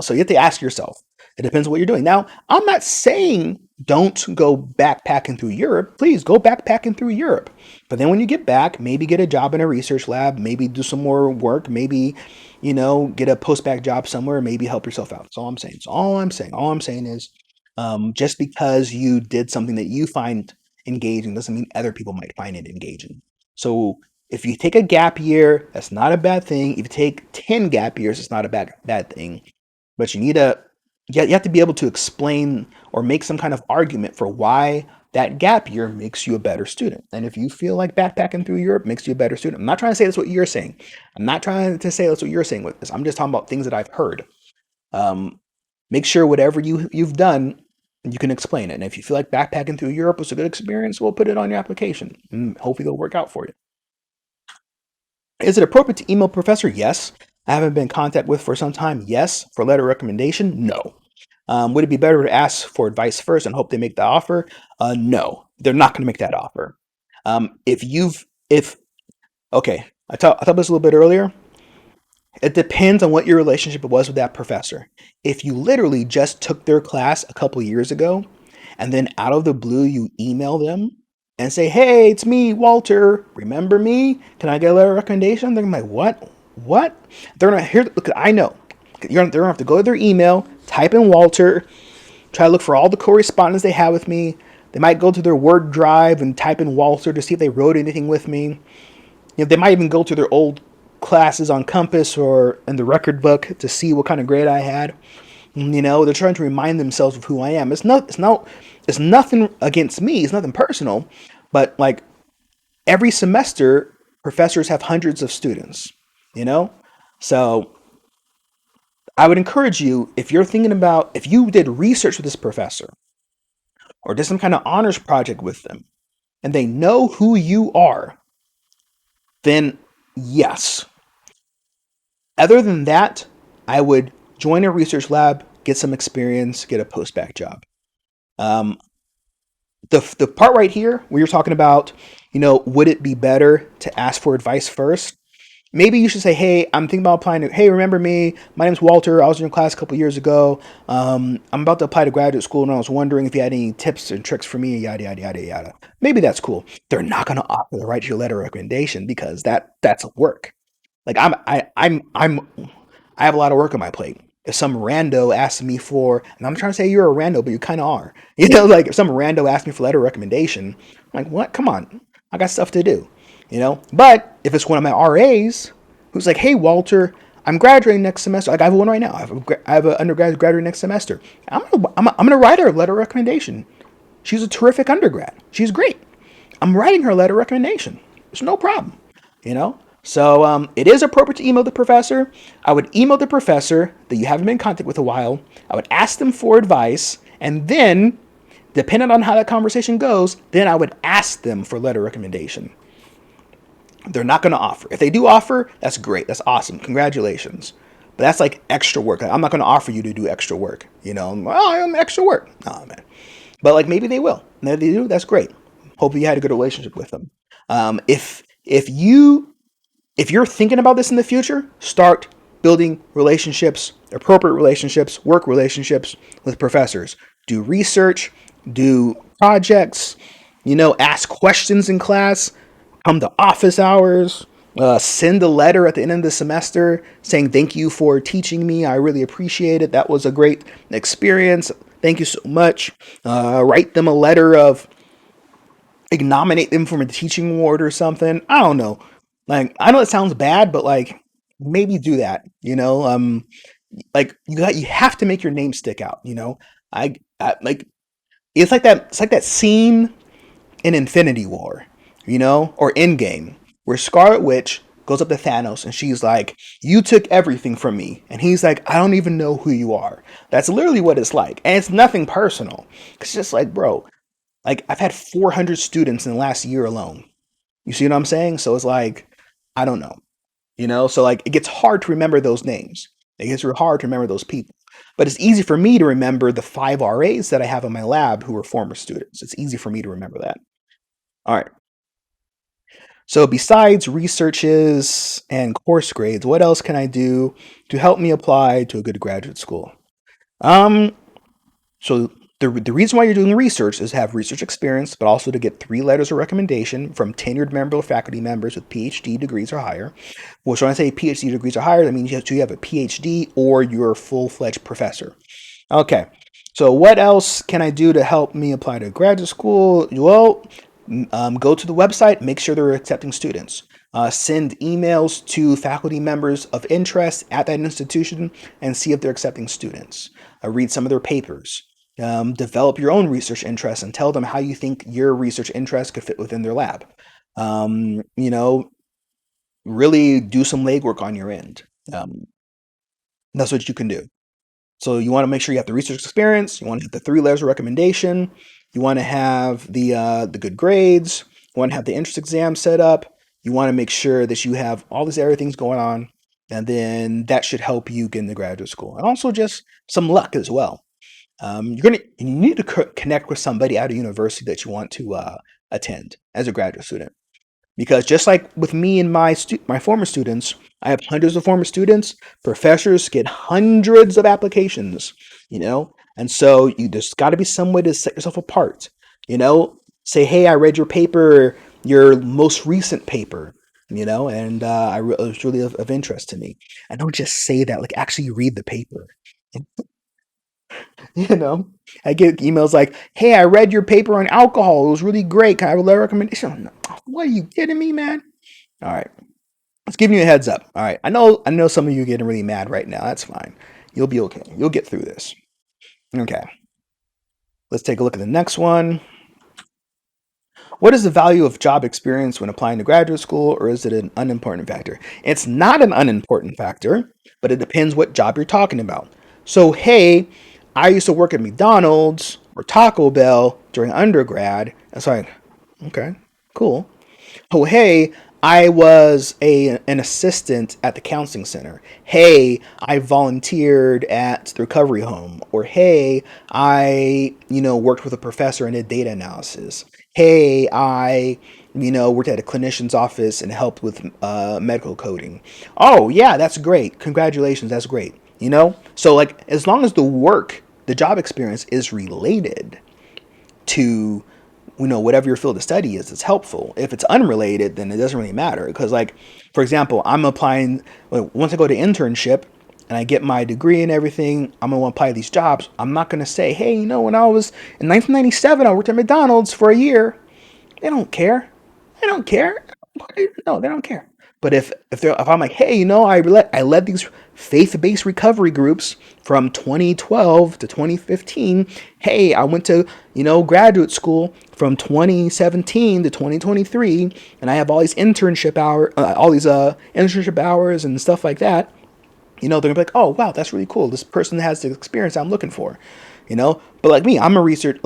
So you have to ask yourself. It depends on what you're doing. Now, I'm not saying don't go backpacking through Europe. Please go backpacking through Europe. But then when you get back, maybe get a job in a research lab, maybe do some more work, maybe, get a post-bac job somewhere, maybe help yourself out. That's all I'm saying. So all I'm saying. All I'm saying is just because you did something that you find engaging doesn't mean other people might find it engaging. So if you take a gap year, that's not a bad thing. If you take 10 gap years, it's not a bad thing. But you have to be able to explain or make some kind of argument for why that gap year makes you a better student. And if you feel like backpacking through Europe makes you a better student, I'm not trying to say that's what you're saying. I'm not trying to say that's what you're saying with this. I'm just talking about things that I've heard. Um, Make sure whatever you've done, you can explain it. And if you feel like backpacking through Europe was a good experience, we'll put it on your application. And hopefully it'll work out for you. Is it appropriate to email professor? Yes. I haven't been in contact with for some time. Yes. For letter recommendation? No. Would it be better to ask for advice first and hope they make the offer? No, they're not going to make that offer. If okay, I talked about this a little bit earlier. It depends on what your relationship was with that professor. If you literally just took their class a couple years ago, and then out of the blue you email them and say, "Hey, it's me, Walter. Remember me? Can I get a letter of recommendation?" They're like, "What? What?" They're not here. Look, I know. They're gonna have to go to their email, type in Walter, try to look for all the correspondence they have with me. They might go to their Word drive and type in Walter to see if they wrote anything with me. They might even go to their old classes on Compass or in the record book to see what kind of grade I had. They're trying to remind themselves of who I am. It's nothing against me. It's nothing personal, but like every semester, professors have hundreds of students. So I would encourage you, if you're thinking about if you did research with this professor or did some kind of honors project with them, and they know who you are, then yes. Other than that, I would join a research lab, get some experience, get a post-bac job. Um, the part right here where you're talking about, would it be better to ask for advice first? Maybe you should say, "Hey, I'm thinking about applying to, hey, remember me? My name's Walter. I was in your class a couple years ago. I'm about to apply to graduate school, and I was wondering if you had any tips and tricks for me, yada, yada, yada, yada." Maybe that's cool. They're not going to offer to write you a letter of recommendation because that's work. Like I have a lot of work on my plate. If some rando asks me for, and I'm trying to say you're a rando, but you kind of are. Like if some rando asks me for letter recommendation, I'm like, what? Come on, I got stuff to do. But if it's one of my RAs who's like, "Hey, Walter, I'm graduating next semester. Like I have one right now. I have an undergrad graduating next semester. I'm gonna write her a letter of recommendation. She's a terrific undergrad. She's great. I'm writing her a letter of recommendation. It's no problem. You know. So it is appropriate to email the professor. I would email the professor that you haven't been in contact with a while. I would ask them for advice, and then, depending on how that conversation goes, then I would ask them for letter recommendation. They're not going to offer. If they do offer, that's great. That's awesome. Congratulations. But that's like extra work. I'm not going to offer you to do extra work. I'm extra work. Oh man. But like maybe they will. And if they do, that's great. Hope you had a good relationship with them. If you're thinking about this in the future, start building relationships, appropriate relationships, work relationships with professors. Do research, do projects, ask questions in class, come to office hours, send a letter at the end of the semester saying thank you for teaching me. I really appreciate it. That was a great experience. Thank you so much. Write them a letter of nominate them from a teaching award or something. I don't know. Like I know it sounds bad, but like maybe do that. Like you have to make your name stick out. I like it's like that. It's like that scene in Infinity War, or Endgame, where Scarlet Witch goes up to Thanos and she's like, "You took everything from me," and he's like, "I don't even know who you are." That's literally what it's like, and it's nothing personal. It's just like, bro, like I've had 400 students in the last year alone. You see what I'm saying? So it's like, I don't know, So like, it gets hard to remember those names. It gets real hard to remember those people. But it's easy for me to remember the 5 RAs that I have in my lab who were former students. It's easy for me to remember that. All right. So besides researches and course grades, what else can I do to help me apply to a good graduate school? Um, So the reason why you're doing research is to have research experience, but also to get 3 letters of recommendation from tenured member or faculty members with PhD degrees or higher. Which when I say PhD degrees or higher, that means you have a PhD or you're a full-fledged professor. Okay. So what else can I do to help me apply to graduate school? Well, go to the website, make sure they're accepting students. Send emails to faculty members of interest at that institution and see if they're accepting students. Read some of their papers. Develop your own research interests and tell them how you think your research interests could fit within their lab. Um, you know, really do some legwork on your end. Um, that's what you can do. So you want to make sure you have the research experience. You want to have the 3 letters of recommendation. You want to have the good grades. You want to have the entrance exam set up. You want to make sure that you have all these other things going on, and then that should help you get into graduate school. And also just some luck as well. You need to connect with somebody at a university that you want to attend as a graduate student. Because just like with me and my former students, I have hundreds of former students. Professors get hundreds of applications, and so you just got to be some way to set yourself apart. Say, hey, I read your paper, your most recent paper, and it was really of interest to me. And don't just say that, like actually read the paper. You know, I get emails like, "Hey, I read your paper on alcohol. It was really great. Can I have a letter of recommendation?" What are you kidding me, man? All right, let's give you a heads up. All right, I know some of you are getting really mad right now. That's fine. You'll be okay. You'll get through this. Okay, let's take a look at the next one. What is the value of job experience when applying to graduate school, or is it an unimportant factor? It's not an unimportant factor, but it depends what job you're talking about. So, hey, I used to work at McDonald's or Taco Bell during undergrad. That's like, okay, cool. Oh, hey, I was an assistant at the counseling center. Hey, I volunteered at the recovery home. Or hey, I, worked with a professor and did data analysis. Hey, I, worked at a clinician's office and helped with medical coding. Oh, yeah, that's great. Congratulations, that's great. So like as long as the job experience is related to whatever your field of study is, it's helpful. If it's unrelated, then it doesn't really matter. Because like, for example, I'm applying, once I go to internship and I get my degree and everything, I'm gonna apply to these jobs. I'm not gonna say, hey, when I was in 1997, I worked at McDonald's for a year. They don't care. They don't care. No, they don't care. But if I'm like, hey, I led these faith-based recovery groups from 2012 to 2015. Hey, I went to graduate school from 2017 to 2023, and I have all these internship hours and stuff like that. They're gonna be like, oh wow, that's really cool. This person has the experience I'm looking for. But like me, I'm a researcher.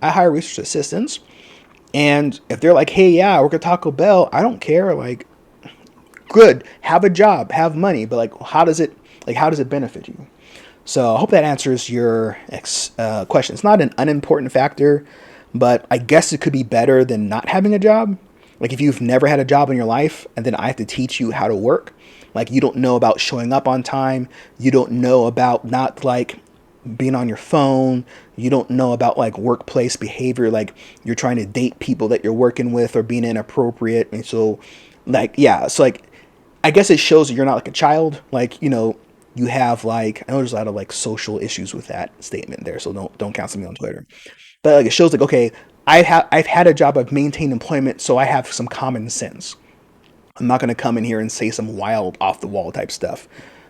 I hire research assistants, and if they're like, hey, yeah, I work at Taco Bell, I don't care. Like, good, have a job, have money, but like, how does it benefit you? So I hope that answers your question. It's not an unimportant factor, but I guess it could be better than not having a job. Like if you've never had a job in your life and then I have to teach you how to work, like you don't know about showing up on time, you don't know about not like being on your phone, you don't know about like workplace behavior, like you're trying to date people that you're working with or being inappropriate. And so like yeah, so like I guess it shows that you're not like a child. Like, you have like I know there's a lot of like social issues with that statement there, so don't cancel me on Twitter. But like it shows like okay, I've had a job, I've maintained employment, so I have some common sense. I'm not gonna come in here and say some wild off the wall type stuff.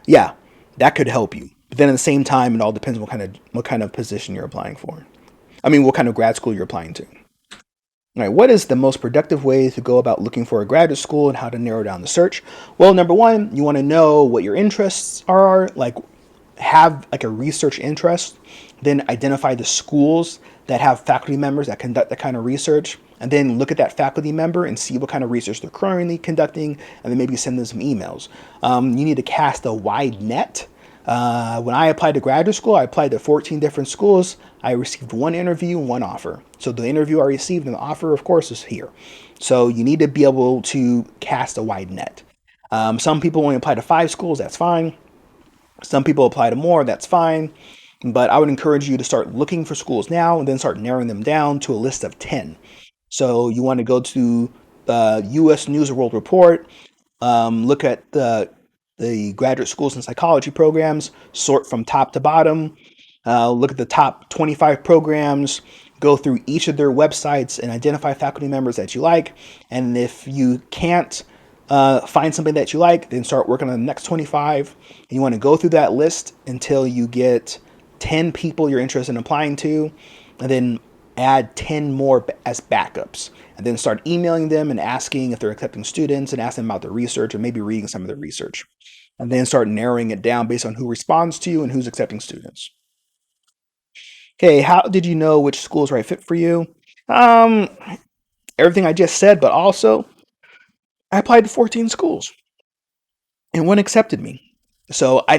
Yeah, that could help you. But then at the same time, it all depends what kind of position you're applying for. I mean, what kind of grad school you're applying to. All right, what is the most productive way to go about looking for a graduate school and how to narrow down the search? Well, number one, you want to know what your interests are, like have like a research interest, then identify the schools that have faculty members that conduct that kind of research, and then look at that faculty member and see what kind of research they're currently conducting, and then maybe send them some emails. You need to cast a wide net. When I applied to graduate school, I applied to 14 different schools. I received one interview and one offer. So the interview I received and the offer, of course, is here. So you need to be able to cast a wide net. Some people only apply to 5 schools, that's fine. Some people apply to more, that's fine. But I would encourage you to start looking for schools now and then start narrowing them down to a list of 10. So you want to go to the U.S. News and World Report, look at the graduate schools and psychology programs, sort from top to bottom, look at the top 25 programs, go through each of their websites and identify faculty members that you like. And if you can't find something that you like, then start working on the next 25. And you want to go through that list until you get 10 people you're interested in applying to, and then add 10 more as backups. And then start emailing them and asking if they're accepting students and ask them about their research or maybe reading some of their research. And then start narrowing it down based on who responds to you and who's accepting students. Okay, how did you know which school is right fit for you? Um, Everything I just said, but also I applied to 14 schools and one accepted me. So I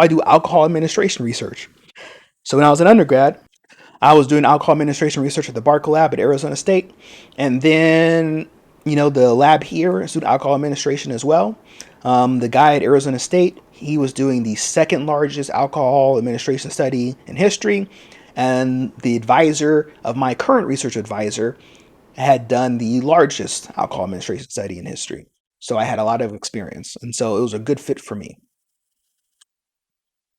do alcohol administration research. So when I was an undergrad, I was doing alcohol administration research at the Barker Lab at Arizona State, and then the lab here is doing alcohol administration as well. The guy at Arizona State, he was doing the second largest alcohol administration study in history, and the advisor of my current research advisor had done the largest alcohol administration study in history. So I had a lot of experience, and so it was a good fit for me.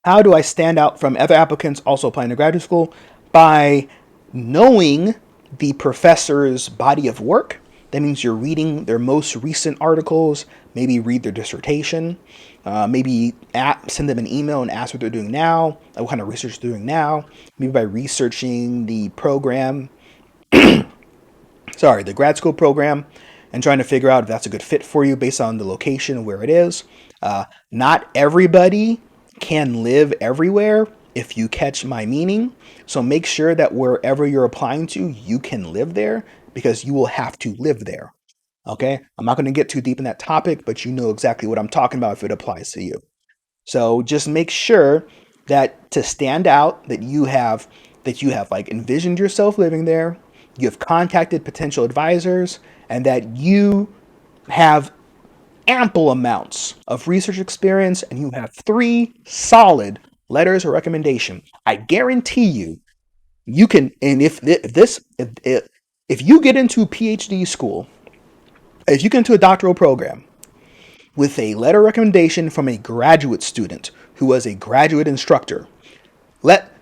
How do I stand out from other applicants also applying to graduate school? By knowing the professor's body of work. That means you're reading their most recent articles, maybe read their dissertation, maybe send them an email and ask what they're doing now, what kind of research they're doing now, maybe by researching the program, the grad school program, and trying to figure out if that's a good fit for you based on the location and where it is. Not everybody can live everywhere, if you catch my meaning. So make sure that wherever you're applying to, you can live there because you will have to live there. Okay? I'm not going to get too deep in that topic, but you know exactly what I'm talking about if it applies to you. So just make sure that to stand out that you have like envisioned yourself living there, you have contacted potential advisors, and that you have ample amounts of research experience and you have 3 solid letters of recommendation. I guarantee you can. And if you get into PhD school, if you get into a doctoral program with a letter of recommendation from a graduate student who was a graduate instructor,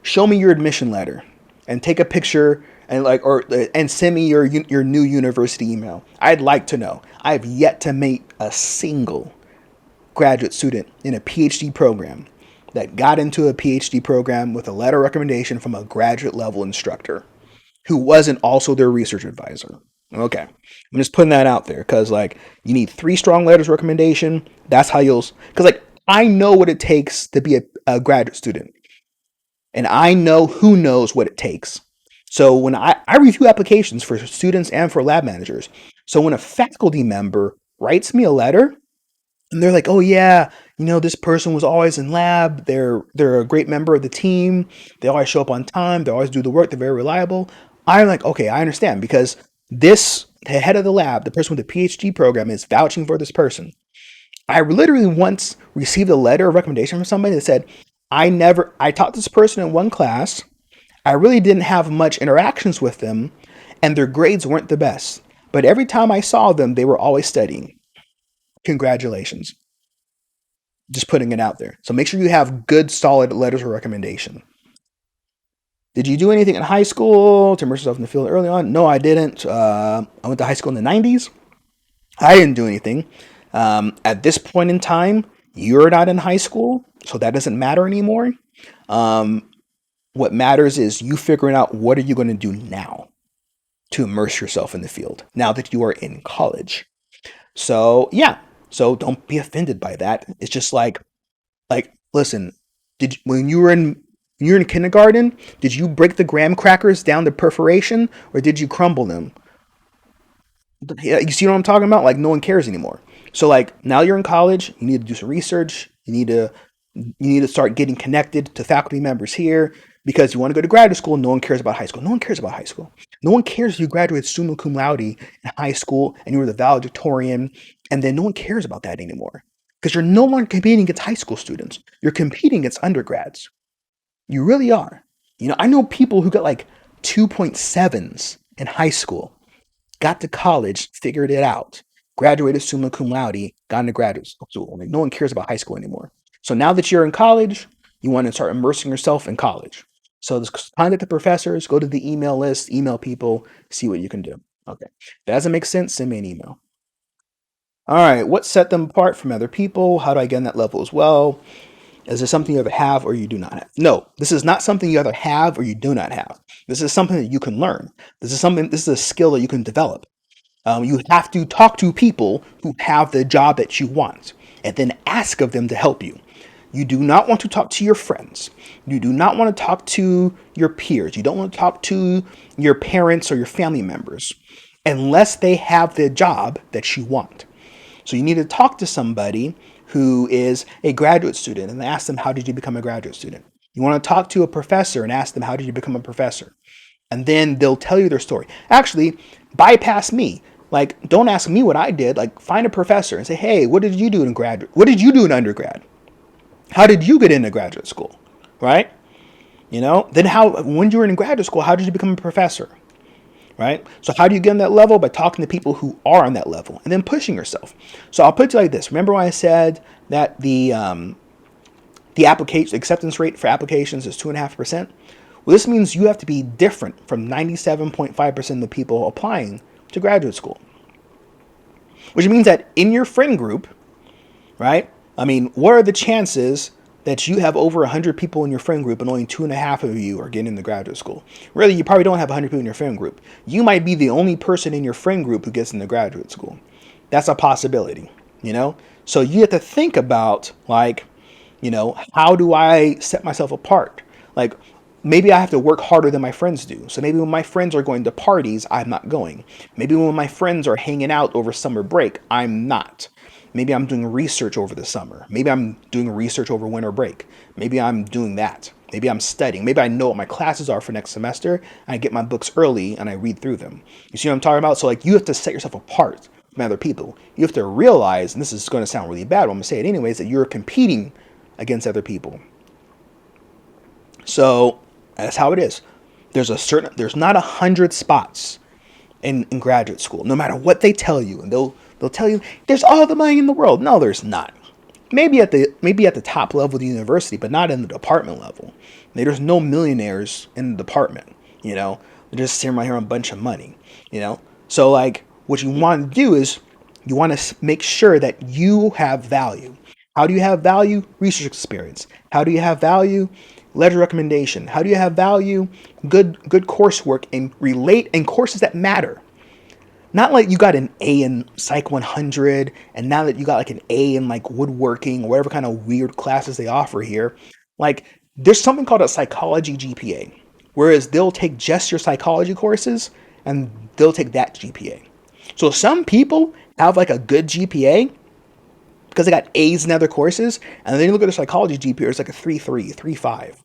show me your admission letter and take a picture and send me your new university email. I'd like to know. I have yet to meet a single graduate student in a PhD program that got into a PhD program with a letter of recommendation from a graduate level instructor who wasn't also their research advisor. Okay, I'm just putting that out there because like you need 3 strong letters of recommendation. That's how you'll, because like I know what it takes to be a graduate student, and I know who knows what it takes. So when I review applications for students and for lab managers, so when a faculty member writes me a letter and they're like, "Oh yeah, this person was always in lab. They're a great member of the team. They always show up on time. They always do the work. They're very reliable." I'm like, "Okay, I understand because the head of the lab, the person with the PhD program, is vouching for this person." I literally once received a letter of recommendation from somebody that said, I taught this person in one class. I really didn't have much interactions with them, and their grades weren't the best. But every time I saw them, they were always studying. Congratulations. Just putting it out there. So make sure you have good, solid letters of recommendation. Did you do anything in high school to immerse yourself in the field early on? No, I didn't. I went to high school in the 90s. I didn't do anything. At this point in time, you're not in high school, so that doesn't matter anymore. Um, what matters is you figuring out what are you going to do now to immerse yourself in the field now that you are in college. So yeah, so don't be offended by that. It's just like listen, did when you were in kindergarten, did you break the graham crackers down to perforation or did you crumble them? Yeah, you see what I'm talking about? Like no one cares anymore. So like now you're in college, you need to do some research. You need to start getting connected to faculty members here because you want to go to graduate school. No one cares about high school. No one cares about high school. No one cares if you graduated summa cum laude in high school and you were the valedictorian, and then no one cares about that anymore because you're no longer competing against high school students. You're competing against undergrads. You really are. I know people who got like 2.7s in high school, got to college, figured it out, graduated summa cum laude, got into graduate school. Like no one cares about high school anymore. So now that you're in college, you want to start immersing yourself in college. So just contact the professors, go to the email list, email people, see what you can do. Okay. If that doesn't make sense, send me an email. All right. What set them apart from other people? How do I get on that level as well? Is this something you either have or you do not have? No, this is not something you either have or you do not have. This is something that you can learn. This is a skill that you can develop. You have to talk to people who have the job that you want and then ask of them to help you. You do not want to talk to your friends. You do not want to talk to your peers. You don't want to talk to your parents or your family members unless they have the job that you want. So you need to talk to somebody who is a graduate student and ask them, how did you become a graduate student? You want to talk to a professor and ask them, how did you become a professor? And then they'll tell you their story. Actually, bypass me. Like, don't ask me what I did. Like, find a professor and say, hey, what did you do in graduate? What did you do in undergrad? How did you get into graduate school? Right? Then when you were in graduate school, how did you become a professor? Right? So how do you get on that level? By talking to people who are on that level and then pushing yourself. So I'll put it like this. Remember when I said that the application acceptance rate for applications is 2.5%? Well, this means you have to be different from 97.5% of the people applying to graduate school. Which means that in your friend group, right? I mean, what are the chances that you have over 100 people in your friend group and only 2.5 of you are getting into graduate school? Really, you probably don't have 100 people in your friend group. You might be the only person in your friend group who gets into graduate school. That's a possibility, So you have to think about, like, how do I set myself apart? Like, maybe I have to work harder than my friends do. So maybe when my friends are going to parties, I'm not going. Maybe when my friends are hanging out over summer break, I'm not. Maybe I'm doing research over the summer. Maybe I'm doing research over winter break. Maybe I'm doing that. Maybe I'm studying. Maybe I know what my classes are for next semester and I get my books early and I read through them. You see what I'm talking about? So like you have to set yourself apart from other people. You have to realize, and this is going to sound really bad, but I'm going to say it anyways, that you're competing against other people. So that's how it is. There's not 100 spots in graduate school, no matter what they tell you. And they'll tell you there's all the money in the world. No, there's not. Maybe at the top level of the university, but not in the department level. There's no millionaires in the department, They're just sitting right here on a bunch of money, you know? So, like, what you want to do is you want to make sure that you have value. How do you have value? Research experience. How do you have value? Letter recommendation. How do you have value? Good coursework and relate in courses that matter. Not like you got an A in Psych 100, and now that you got like an A in like woodworking or whatever kind of weird classes they offer here. Like, there's something called a psychology GPA, whereas they'll take just your psychology courses and they'll take that GPA. So some people have like a good GPA because they got A's in other courses, and then you look at their psychology GPA, it's like a 3.3, 3.5.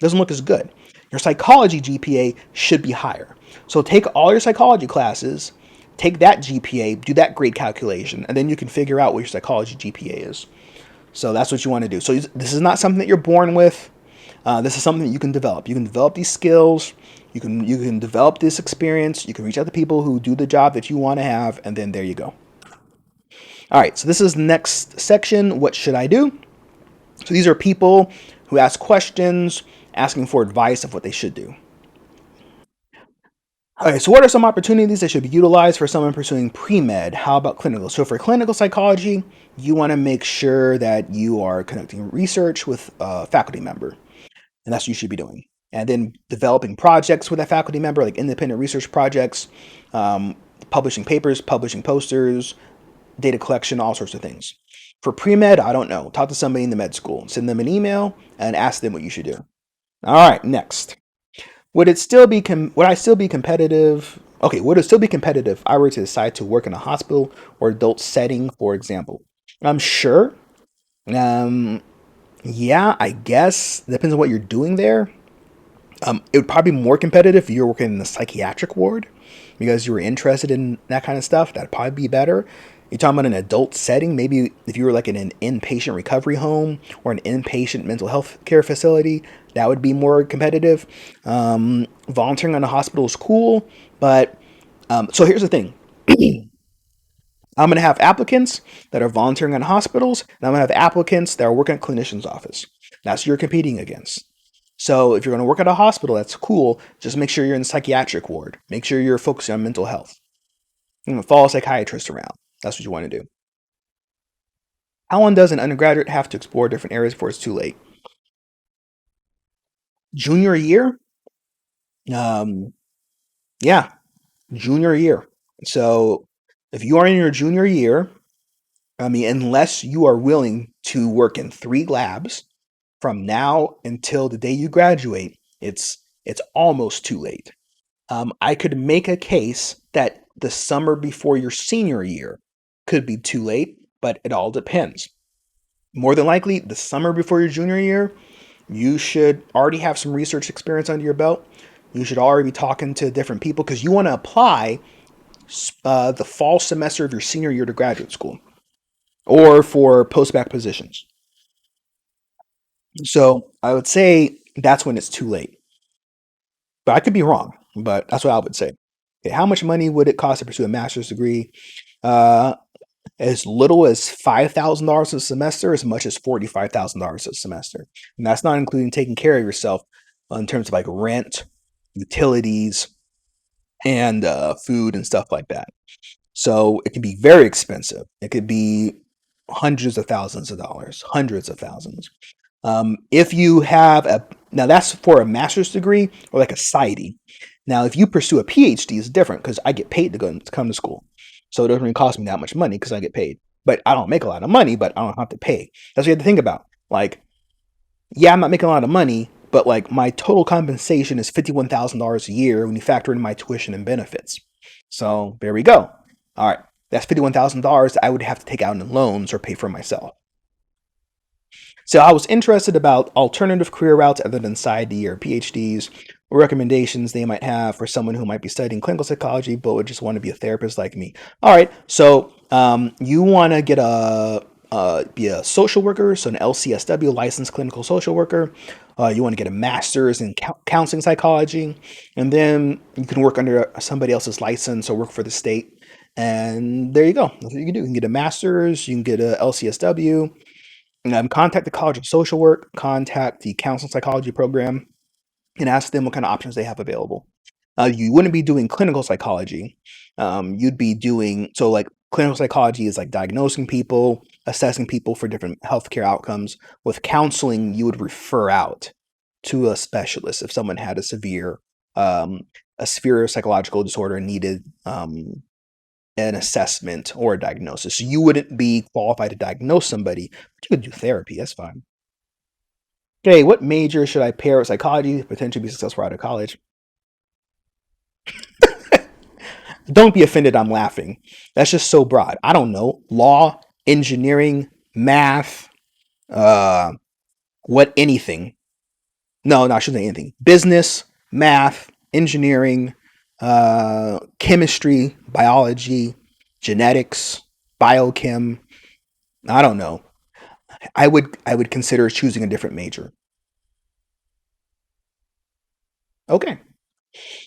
Doesn't look as good. Your psychology GPA should be higher. So take all your psychology classes, take that GPA, do that grade calculation, and then you can figure out what your psychology GPA is. So that's what you want to do. So this is not something that you're born with. This is something that you can develop. You can develop these skills. You can develop this experience. You can reach out to people who do the job that you want to have, and then there you go. All right, so this is the next section. What should I do? So these are people who ask questions, asking for advice of what they should do. Okay, so what are some opportunities that should be utilized for someone pursuing pre-med? How about clinical? So for clinical psychology, you want to make sure that you are conducting research with a faculty member, and that's what you should be doing. And then developing projects with that faculty member, like independent research projects, um, publishing papers, publishing posters, data collection, all sorts of things. For pre-med, I don't know. Talk to somebody in the med school. Send them an email and ask them what you should do. All right, next. Would I still be competitive? Okay, would it still be competitive if I were to decide to work in a hospital or adult setting, for example? I'm sure. Um, yeah, I guess depends on what you're doing there. It would probably be more competitive if you were working in the psychiatric ward because you were interested in that kind of stuff. That'd probably be better. You're talking about an adult setting, maybe if you were like in an inpatient recovery home or an inpatient mental health care facility, that would be more competitive. Volunteering on a hospital is cool, but so here's the thing. I'm going to have applicants that are volunteering in hospitals, and I'm going to have applicants that are working at clinician's office. That's who you're competing against. So if you're going to work at a hospital, that's cool. Just make sure you're in the psychiatric ward. Make sure you're focusing on mental health. Follow a psychiatrist around. That's what you want to do. How long does an undergraduate have to explore different areas before it's too late? Junior year? Um, yeah, junior year. So if you are in your junior year, I mean, unless you are willing to work in 3 labs from now until the day you graduate, it's almost too late. I could make a case that the summer before your senior year could be too late, but it all depends. More than likely, the summer before your junior year, you should already have some research experience under your belt. You should already be talking to different people because you want to apply the fall semester of your senior year to graduate school or for post-bac positions. So I would say that's when it's too late. But I could be wrong, but that's what I would say. Okay, how much money would it cost to pursue a master's degree? Uh, as little as $5,000 a semester, as much as $45,000 a semester. And that's not including taking care of yourself in terms of like rent, utilities, and food and stuff like that. So it can be very expensive. It could be hundreds of thousands of dollars, hundreds of thousands. If you have now that's for a master's degree or like a PsyD. Now, if you pursue a PhD, it's different because I get paid to come to school. So it doesn't really cost me that much money because I get paid. But I don't make a lot of money, but I don't have to pay. That's what you have to think about. Like, yeah, I'm not making a lot of money, but like my total compensation is $51,000 a year when you factor in my tuition and benefits. So there we go. All right, that's $51,000 I would have to take out in loans or pay for myself. So I was interested about alternative career routes other than PsyD or PhDs, or recommendations they might have for someone who might be studying clinical psychology but would just want to be a therapist like me. All right, so you want to get be a social worker, so an LCSW, licensed clinical social worker. You want to get a master's in counseling psychology, and then you can work under somebody else's license or work for the state. And there you go. That's what you can do. You can get a master's, you can get a LCSW, contact the College of Social Work, contact the Counseling Psychology program, and ask them what kind of options they have available. You wouldn't be doing clinical psychology. You'd be doing so like clinical psychology is like diagnosing people, assessing people for different healthcare outcomes. With counseling, you would refer out to a specialist if someone had um, a severe psychological disorder and needed an assessment or a diagnosis. So you wouldn't be qualified to diagnose somebody, but you could do therapy. That's fine. Okay, what major should I pair with psychology to potentially be successful out of college? Don't be offended, I'm laughing. That's just so broad. I don't know. Law, engineering, math, uh, what anything. No, I shouldn't say anything. Business, math, engineering, chemistry, biology, genetics, biochem. I don't know. I would consider choosing a different major. Okay.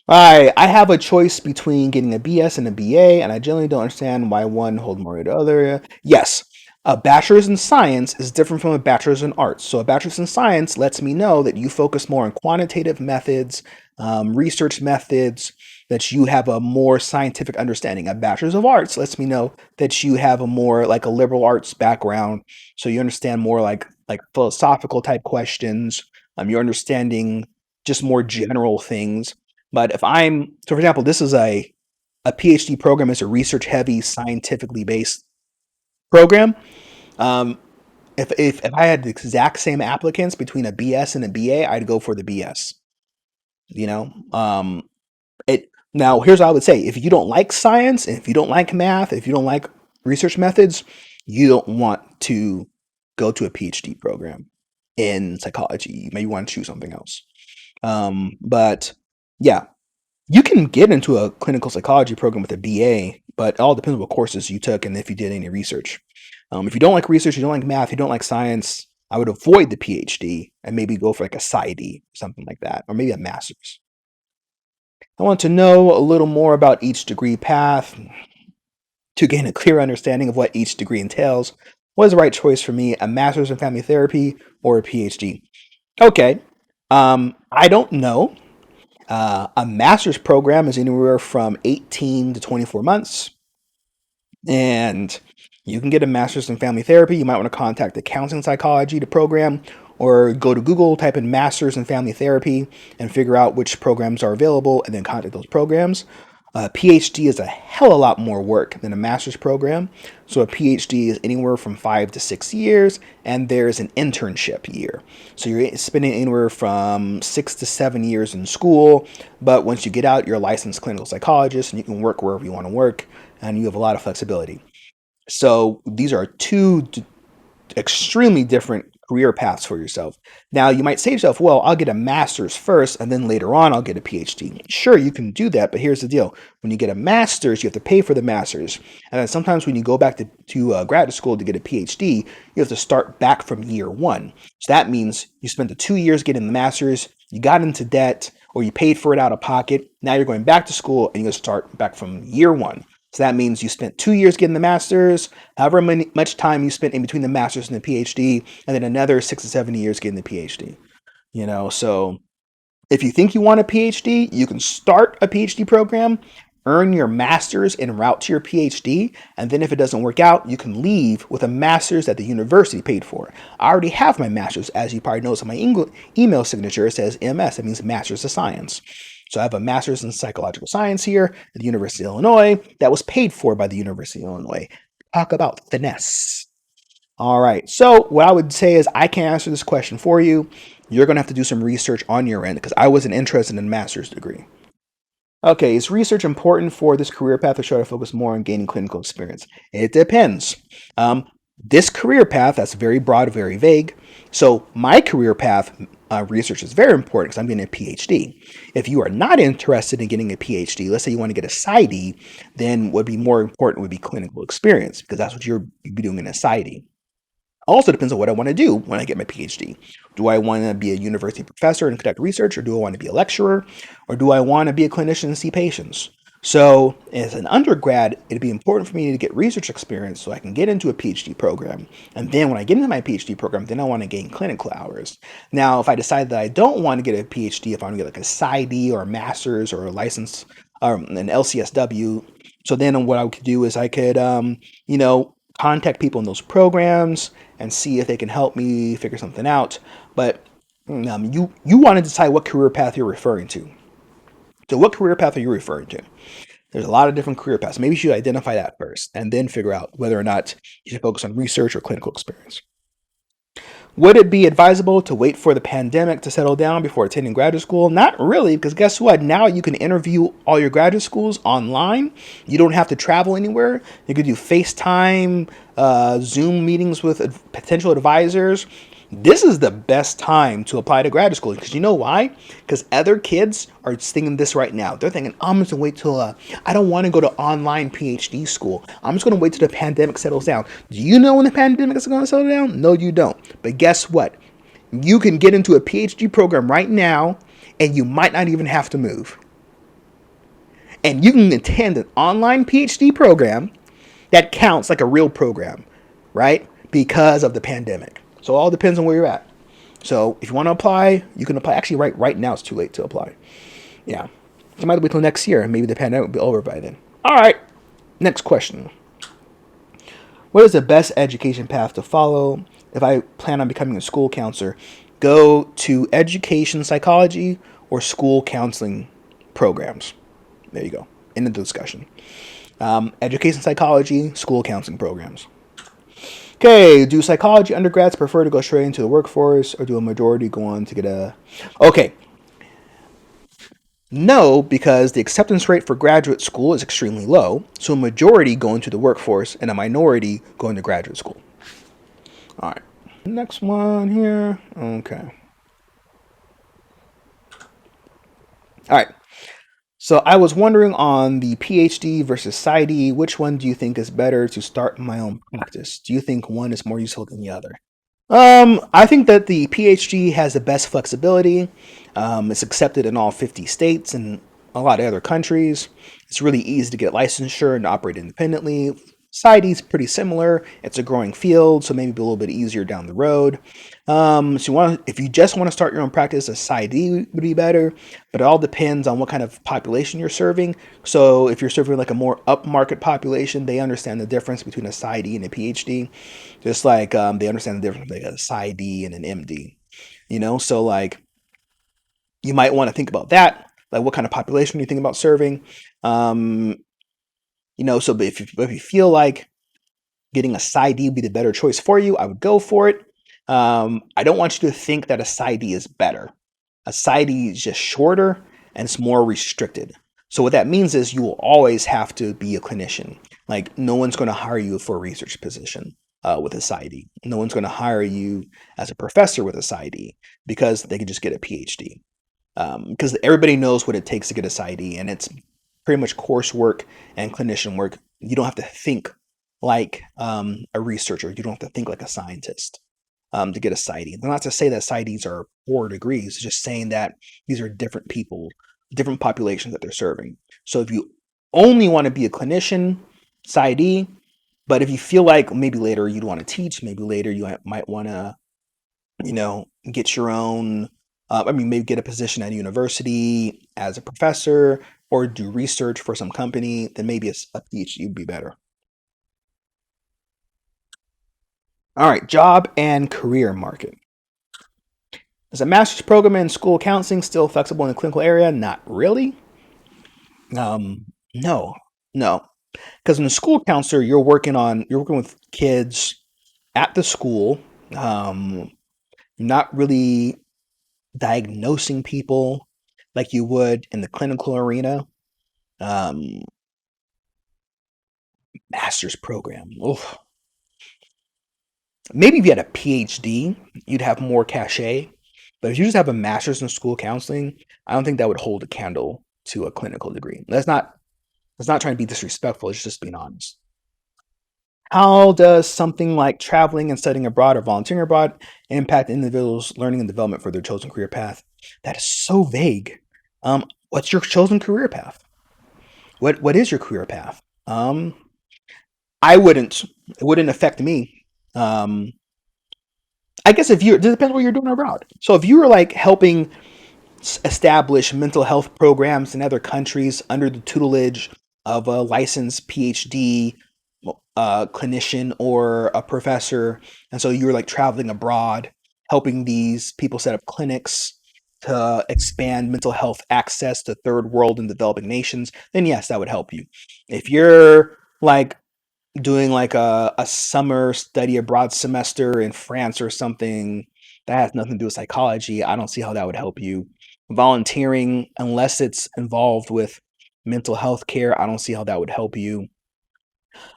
I have a choice between getting a BS and a BA, and I generally don't understand why one hold more to the other. Yes, a bachelor's in science is different from a bachelor's in arts. So a bachelor's in science lets me know that you focus more on quantitative methods, research methods, that you have a more scientific understanding. A bachelor's of arts lets me know that you have a more like a liberal arts background, so you understand more like philosophical type questions. You're understanding just more general things. But if I'm, so for example, this is a PhD program, is a research heavy, scientifically based program. Um, if I had the exact same applicants between a BS and a BA, I'd go for the BS. You know, it now here's what I would say: if you don't like science, if you don't like math, if you don't like research methods, you don't want to go to a PhD program in psychology. You maybe want to choose something else. But yeah, you can get into a clinical psychology program with a BA, but it all depends on what courses you took and if you did any research. If you don't like research, you don't like math, you don't like science, I would avoid the PhD and maybe go for like a PsyD, something like that, or maybe a master's. I want to know a little more about each degree path to gain a clear understanding of what each degree entails. What is the right choice for me, a master's in family therapy or a PhD? Okay, I don't know. A master's program is anywhere from 18 to 24 months, and you can get a master's in family therapy. You might want to contact the counseling psychology to program, or go to Google, type in master's in family therapy, and figure out which programs are available, and then contact those programs. A PhD is a hell of a lot more work than a master's program. So a PhD is anywhere from 5 to 6 years, and there's an internship year. So you're spending anywhere from 6 to 7 years in school, but once you get out, you're a licensed clinical psychologist, and you can work wherever you want to work, and you have a lot of flexibility. So these are two extremely different career paths for yourself. Now, you might say to yourself, well, I'll get a master's first and then later on I'll get a PhD. Sure, you can do that, but here's the deal. When you get a master's, you have to pay for the master's. And then sometimes when you go back to graduate school to get a PhD, you have to start back from year one. So that means you spent the 2 years getting the master's, you got into debt, or you paid for it out of pocket. Now you're going back to school and you're going to start back from year one. So that means you spent 2 years getting the master's, however much time you spent in between the master's and the PhD, and then another 6 to 7 years getting the PhD. So if you think you want a PhD, you can start a PhD program, earn your master's en route to your PhD, and then if it doesn't work out, you can leave with a master's that the university paid for. I already have my master's, as you probably noticed on my email signature, it says MS, it means Master's of Science. So I have a master's in psychological science here at the University of Illinois that was paid for by the University of Illinois. Talk about finesse. All right. So what I would say is I can't answer this question for you. You're going to have to do some research on your end because I wasn't interested in a master's degree. Okay, is research important for this career path or should I focus more on gaining clinical experience? It depends. This career path, that's very broad, very vague. So my career path, research is very important because I'm getting a PhD. If you are not interested in getting a PhD, let's say you want to get a PsyD, then what would be more important would be clinical experience because that's what you'd be doing in a PsyD. Also depends on what I want to do when I get my PhD. Do I want to be a university professor and conduct research, or do I want to be a lecturer, or do I want to be a clinician and see patients? So, as an undergrad, it'd be important for me to get research experience so I can get into a PhD program. And then when I get into my PhD program, then I want to gain clinical hours. Now, if I decide that I don't want to get a PhD, if I want to get like a PsyD or a master's or a license, an LCSW, so then what I could do is I could, contact people in those programs and see if they can help me figure something out. But you want to decide what career path you're referring to. So, what career path are you referring to? There's a lot of different career paths. Maybe you should identify that first and then figure out whether or not you should focus on research or clinical experience. Would it be advisable to wait for the pandemic to settle down before attending graduate school? Not really, because guess what? Now you can interview all your graduate schools online. You don't have to travel anywhere. You could do FaceTime, Zoom meetings with potential advisors. This is the best time to apply to graduate school because you know why? Because other kids are thinking this right now. They're thinking, I'm just gonna wait till I don't want to go to online PhD school. I'm just gonna wait till the pandemic settles down. Do you know when the pandemic is gonna settle down? No, you don't. But guess what? You can get into a PhD program right now, and you might not even have to move. And you can attend an online PhD program that counts like a real program, right? Because of the pandemic. So it all depends on where you're at. So if you want to apply, you can apply. Actually, right now it's too late to apply. Yeah. You might wait till next year, and maybe the pandemic will be over by then. All right. Next question. What is the best education path to follow if I plan on becoming a school counselor? Go to education psychology or school counseling programs. There you go. End of the discussion. Education psychology, school counseling programs. Okay, do psychology undergrads prefer to go straight into the workforce or do a majority go on to get a. Okay, no, because the acceptance rate for graduate school is extremely low, so a majority go into the workforce and a minority go into graduate school. All right, next one here. Okay. All right. So I was wondering on the PhD versus PsyD, which one do you think is better to start my own practice? Do you think one is more useful than the other? I think that the PhD has the best flexibility. It's accepted in all 50 states and a lot of other countries. It's really easy to get licensure and operate independently. PsyD is pretty similar. It's a growing field, so maybe a little bit easier down the road. If you just want to start your own practice, a PsyD would be better, but it all depends on what kind of population you're serving. So if you're serving like a more upmarket population, they understand the difference between a PsyD and a PhD, just like they understand the difference between like a PsyD and an MD. So like you might want to think about that, like what kind of population you think about serving. Um, so if you feel like getting a PsyD would be the better choice for you, I would go for it. I don't want you to think that a PsyD is better. A PsyD is just shorter and it's more restricted. So what that means is you will always have to be a clinician. Like no one's going to hire you for a research position with a PsyD. No one's going to hire you as a professor with a PsyD because they can just get a PhD. Because everybody knows what it takes to get a PsyD, and it's pretty much coursework and clinician work. You don't have to think like a researcher. You don't have to think like a scientist to get a PsyD. Not to say that PsyDs are poor degrees. It's just saying that these are different people, different populations that they're serving. So if you only want to be a clinician, PsyD, but if you feel like maybe later you'd want to teach, maybe later you might want to, get your own. Maybe get a position at a university as a professor or do research for some company, then maybe a PhD would be better. All right, job and career market. Is a master's program in school counseling still flexible in the clinical area? Not really. No, no, because in a school counselor, you're working with kids at the school. Not really diagnosing people like you would in the clinical arena. Um, Master's program. Oof. Maybe if you had a PhD, you'd have more cachet. But if you just have a master's in school counseling, I don't think that would hold a candle to a clinical degree. That's not trying to be disrespectful, it's just being honest. How does something like traveling and studying abroad or volunteering abroad impact individuals' learning and development for their chosen career path? That is so vague. What's your chosen career path? What is your career path? I wouldn't. It wouldn't affect me. Um, I guess if you, it depends what you're doing abroad. So if you were like helping establish mental health programs in other countries under the tutelage of a licensed PhD clinician or a professor, and so you were like traveling abroad, helping these people set up clinics to expand mental health access to third world and developing nations, then yes, that would help you. If you're like doing like a summer study abroad semester in France or something that has nothing to do with psychology, I don't see how that would help you. Volunteering, unless it's involved with mental health care, I don't see how that would help you.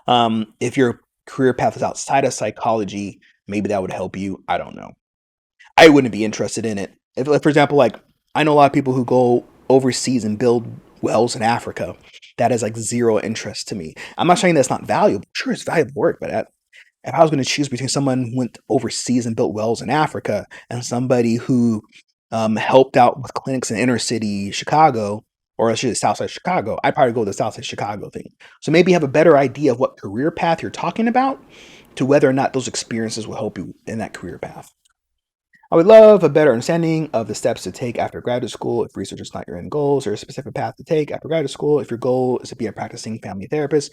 If your career path is outside of psychology, maybe that would help you. I don't know. I wouldn't be interested in it. If, like, for example, like I know a lot of people who go overseas and build wells in Africa. That is like zero interest to me. I'm not saying that's not valuable. Sure, it's valuable work, but if I was going to choose between someone who went overseas and built wells in Africa and somebody who helped out with clinics in inner city Chicago, or actually the South Side Chicago, I'd probably go the South Side Chicago thing. So maybe you have a better idea of what career path you're talking about to whether or not those experiences will help you in that career path. I would love a better understanding of the steps to take after graduate school. If research is not your end goals, or a specific path to take after graduate school. If your goal is to be a practicing family therapist,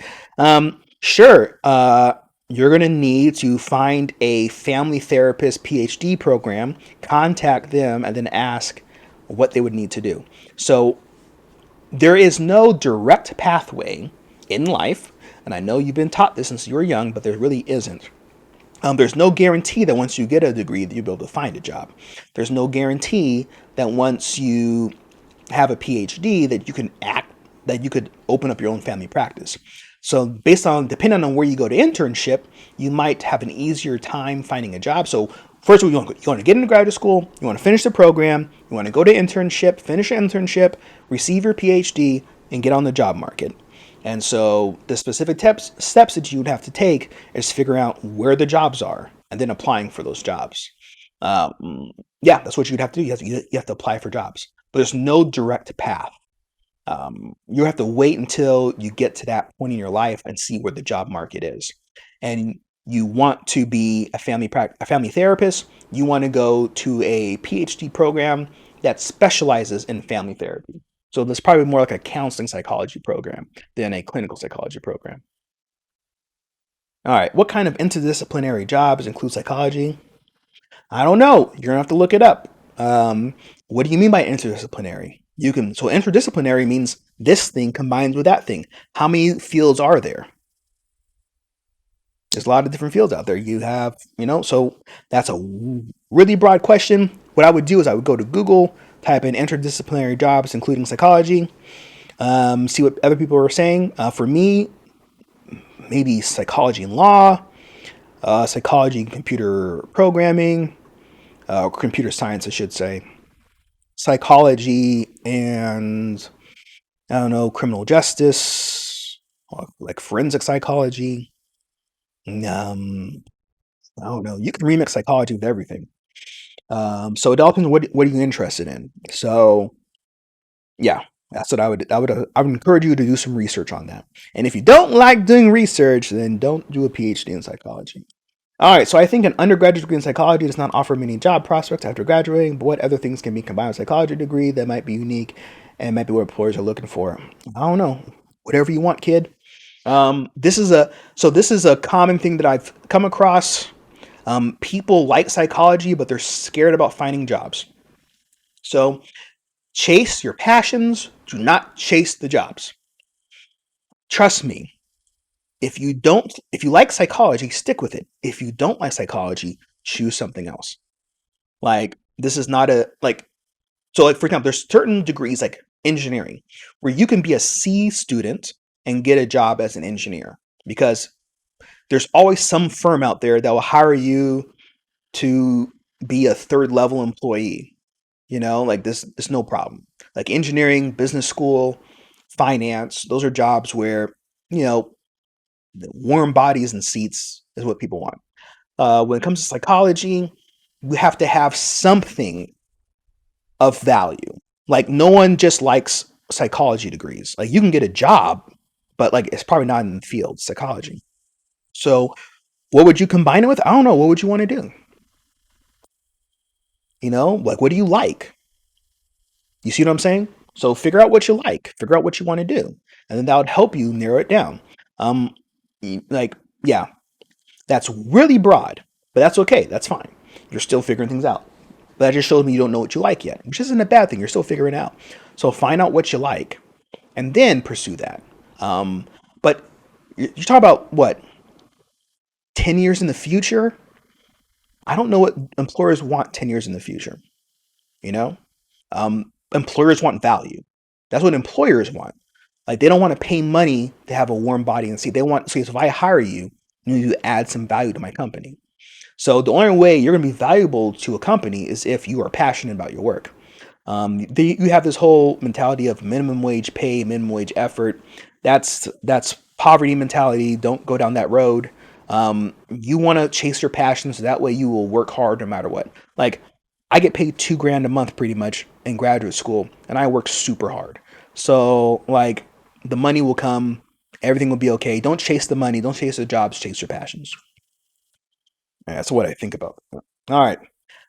sure, you're going to need to find a family therapist PhD program, contact them, and then ask what they would need to do. So there is no direct pathway in life, and I know you've been taught this since you were young, but there really isn't. There's no guarantee that once you get a degree that you'll be able to find a job. There's no guarantee that once you have a PhD that you could open up your own family practice. So based on depending on where you go to internship, you might have an easier time finding a job. So first of all, you want to get into graduate school, you want to finish the program, you want to go to internship, finish your internship, receive your PhD, and get on the job market. And so the specific steps that you would have to take is figuring out where the jobs are and then applying for those jobs. Yeah, that's what you'd have to do. You have to apply for jobs, but there's no direct path. You have to wait until you get to that point in your life and see where the job market is. And you want to be a family therapist. You want to go to a PhD program that specializes in family therapy. So that's probably more like a counseling psychology program than a clinical psychology program. All right, what kind of interdisciplinary jobs include psychology? I don't know. You're gonna have to look it up. What do you mean by interdisciplinary? So interdisciplinary means this thing combines with that thing. How many fields are there? There's a lot of different fields out there. You have, so that's a really broad question. What I would do is I would go to Google, type in interdisciplinary jobs, including psychology, see what other people are saying. For me, maybe psychology and law, psychology and computer programming, computer science, I should say, psychology and I don't know, criminal justice, like forensic psychology. Um, I don't know. You can remix psychology with everything. So it all depends what are you interested in. So yeah, that's what I would encourage you to do some research on that. And if you don't like doing research, then don't do a PhD in psychology. All right, so I think an undergraduate degree in psychology does not offer many job prospects after graduating, but what other things can be combined with a psychology degree that might be unique and might be what employers are looking for? I don't know. Whatever you want, kid. This is a common thing that I've come across. People like psychology, but they're scared about finding jobs. So chase your passions. Do not chase the jobs. Trust me. If you like psychology, stick with it. If you don't like psychology, choose something else. Like this is not a like so like for example, there's certain degrees like engineering where you can be a C student and get a job as an engineer because there's always some firm out there that will hire you to be a third level employee. Like this is no problem. Like engineering, business school, finance, those are jobs where, you know, warm bodies and seats is what people want. When it comes to psychology, we have to have something of value. Like no one just likes psychology degrees. Like you can get a job, but like it's probably not in the field psychology. So what would you combine it with? I don't know. What would you want to do? Like what do you like? You see what I'm saying? So figure out what you like, figure out what you want to do, and then that would help you narrow it down. Um, like, yeah, that's really broad, but that's okay. That's fine. You're still figuring things out. But that just shows me you don't know what you like yet, which isn't a bad thing. You're still figuring it out. So find out what you like, and then pursue that. But you're talking about what 10 years in the future? I don't know what employers want 10 years in the future. You know, employers want value. That's what employers want. Like they don't want to pay money to have a warm body and seat. They want so if I hire you, you need to add some value to my company. So the only way you're going to be valuable to a company is if you are passionate about your work. You have this whole mentality of minimum wage pay, minimum wage effort. That's poverty mentality. Don't go down that road. You want to chase your passion, so that way you will work hard no matter what. Like I get paid 2 grand a month pretty much in graduate school, and I work super hard. So like the money will come, everything will be okay. Don't chase the money, don't chase the jobs, chase your passions. Yeah, that's what I think about. All right.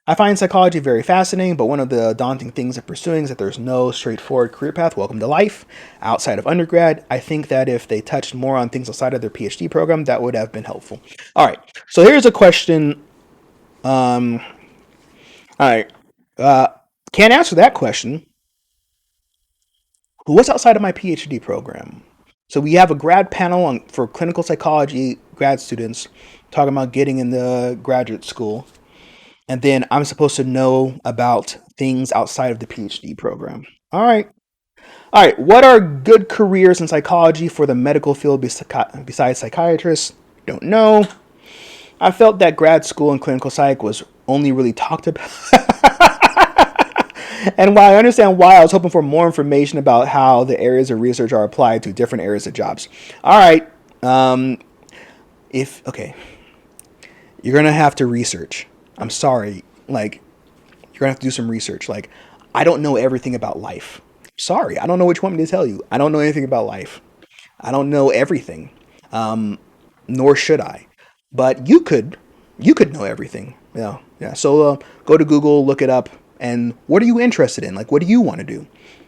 I find psychology very fascinating, but one of the daunting things of pursuing is that there's no straightforward career path. Welcome to life outside of undergrad. I think that if they touched more on things outside of their PhD program, that would have been helpful. All right. So here's a question. Um, all right. Uh, can't answer that question. What's outside of my PhD program? So we have a grad panel for clinical psychology grad students talking about getting in the graduate school. And then I'm supposed to know about things outside of the PhD program. All right. All right. What are good careers in psychology for the medical field besides psychiatrists? Don't know. I felt that grad school and clinical psych was only really talked about. And while I understand why, I was hoping for more information about how the areas of research are applied to different areas of jobs. All right. Um, if, okay, you're going to have to research. I'm sorry. Like, you're going to have to do some research. Like, I don't know everything about life. Sorry. I don't know what you want me to tell you. I don't know anything about life. I don't know everything. Nor should I. But you could know everything. Yeah, yeah. So go to Google, look it up, and what are you interested in? Like, what do you want to do?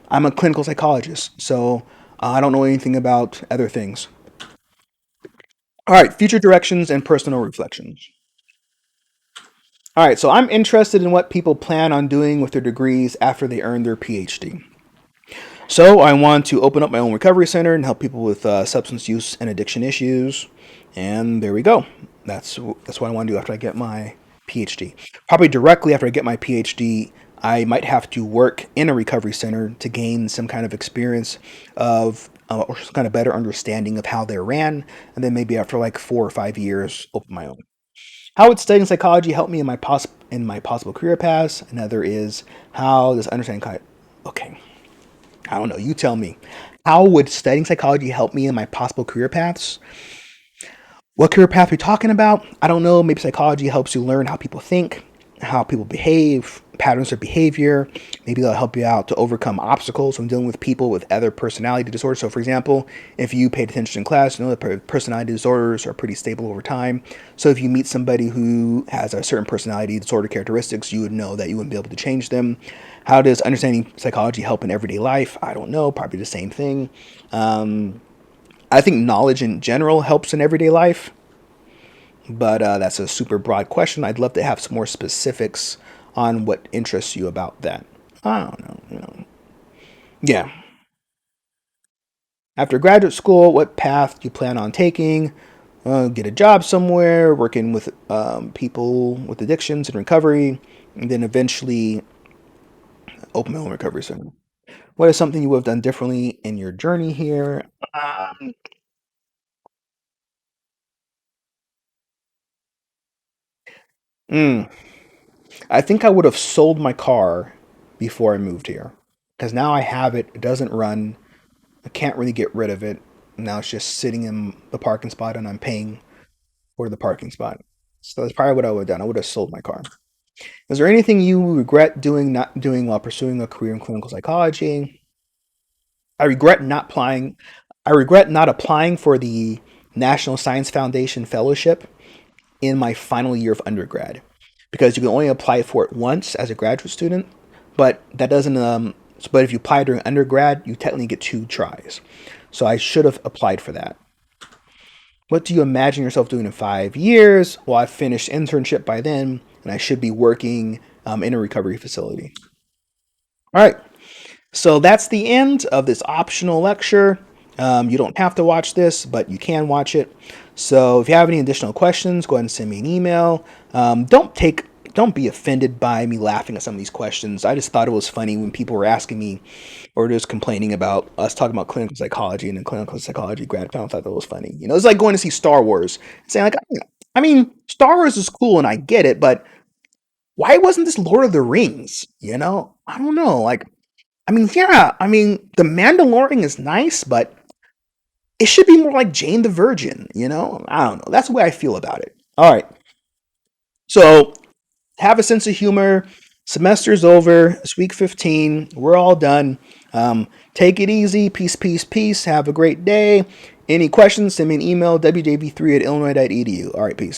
I'm a clinical psychologist, so I don't know anything about other things. All right, future directions and personal reflections. All right, so I'm interested in what people plan on doing with their degrees after they earn their PhD. So I want to open up my own recovery center and help people with substance use and addiction issues. And there we go. That's what I want to do after I get my PhD. Probably directly after I get my PhD, I might have to work in a recovery center to gain some kind of experience of or some kind of better understanding of how they're ran, and then maybe after like 4 or 5 years, open my own. How would studying psychology help me in my possible career paths? Another is how does understanding okay. I don't know. You tell me. How would studying psychology help me in my possible career paths? What career path are we talking about? I don't know. Maybe psychology helps you learn how people think, how people behave, patterns of behavior. Maybe they'll help you out to overcome obstacles when dealing with people with other personality disorders. So, for example, if you paid attention in class, you know that personality disorders are pretty stable over time. So, if you meet somebody who has a certain personality disorder characteristics, you would know that you wouldn't be able to change them. How does understanding psychology help in everyday life? I don't know. Probably the same thing. Um, I think knowledge in general helps in everyday life, but that's a super broad question. I'd love to have some more specifics on what interests you about that. I don't know. Yeah. After graduate school, what path do you plan on taking? Get a job somewhere, working with people with addictions and recovery, and then eventually open my own recovery center. What is something you would have done differently in your journey here? Um, mm, I think I would have sold my car before I moved here because now I have it. It doesn't run. I can't really get rid of it. Now it's just sitting in the parking spot and I'm paying for the parking spot. So that's probably what I would have done. I would have sold my car. Is there anything you regret doing, not doing while pursuing a career in clinical psychology? I regret not applying. I regret not applying for the National Science Foundation Fellowship in my final year of undergrad, because you can only apply for it once as a graduate student, but that doesn't. But if you apply during undergrad, you technically get two tries. So I should have applied for that. What do you imagine yourself doing in 5 years? Well, I've finished internship by then, and I should be working in a recovery facility. All right. So that's the end of this optional lecture. You don't have to watch this, but you can watch it. So if you have any additional questions, go ahead and send me an email. Don't be offended by me laughing at some of these questions. I just thought it was funny when people were asking me or just complaining about us talking about clinical psychology and then clinical psychology grad. I thought that was funny. It's like going to see Star Wars and saying like, I mean, Star Wars is cool and I get it, but why wasn't this Lord of the Rings? I don't know. Like, I mean, yeah, I mean, The Mandalorian is nice, but it should be more like Jane the Virgin. I don't know. That's the way I feel about it. All right. So have a sense of humor. Semester's over. It's week 15. We're all done. Take it easy. Peace, peace, peace. Have a great day. Any questions, send me an email, wjb3 at illinois.edu. All right, peace.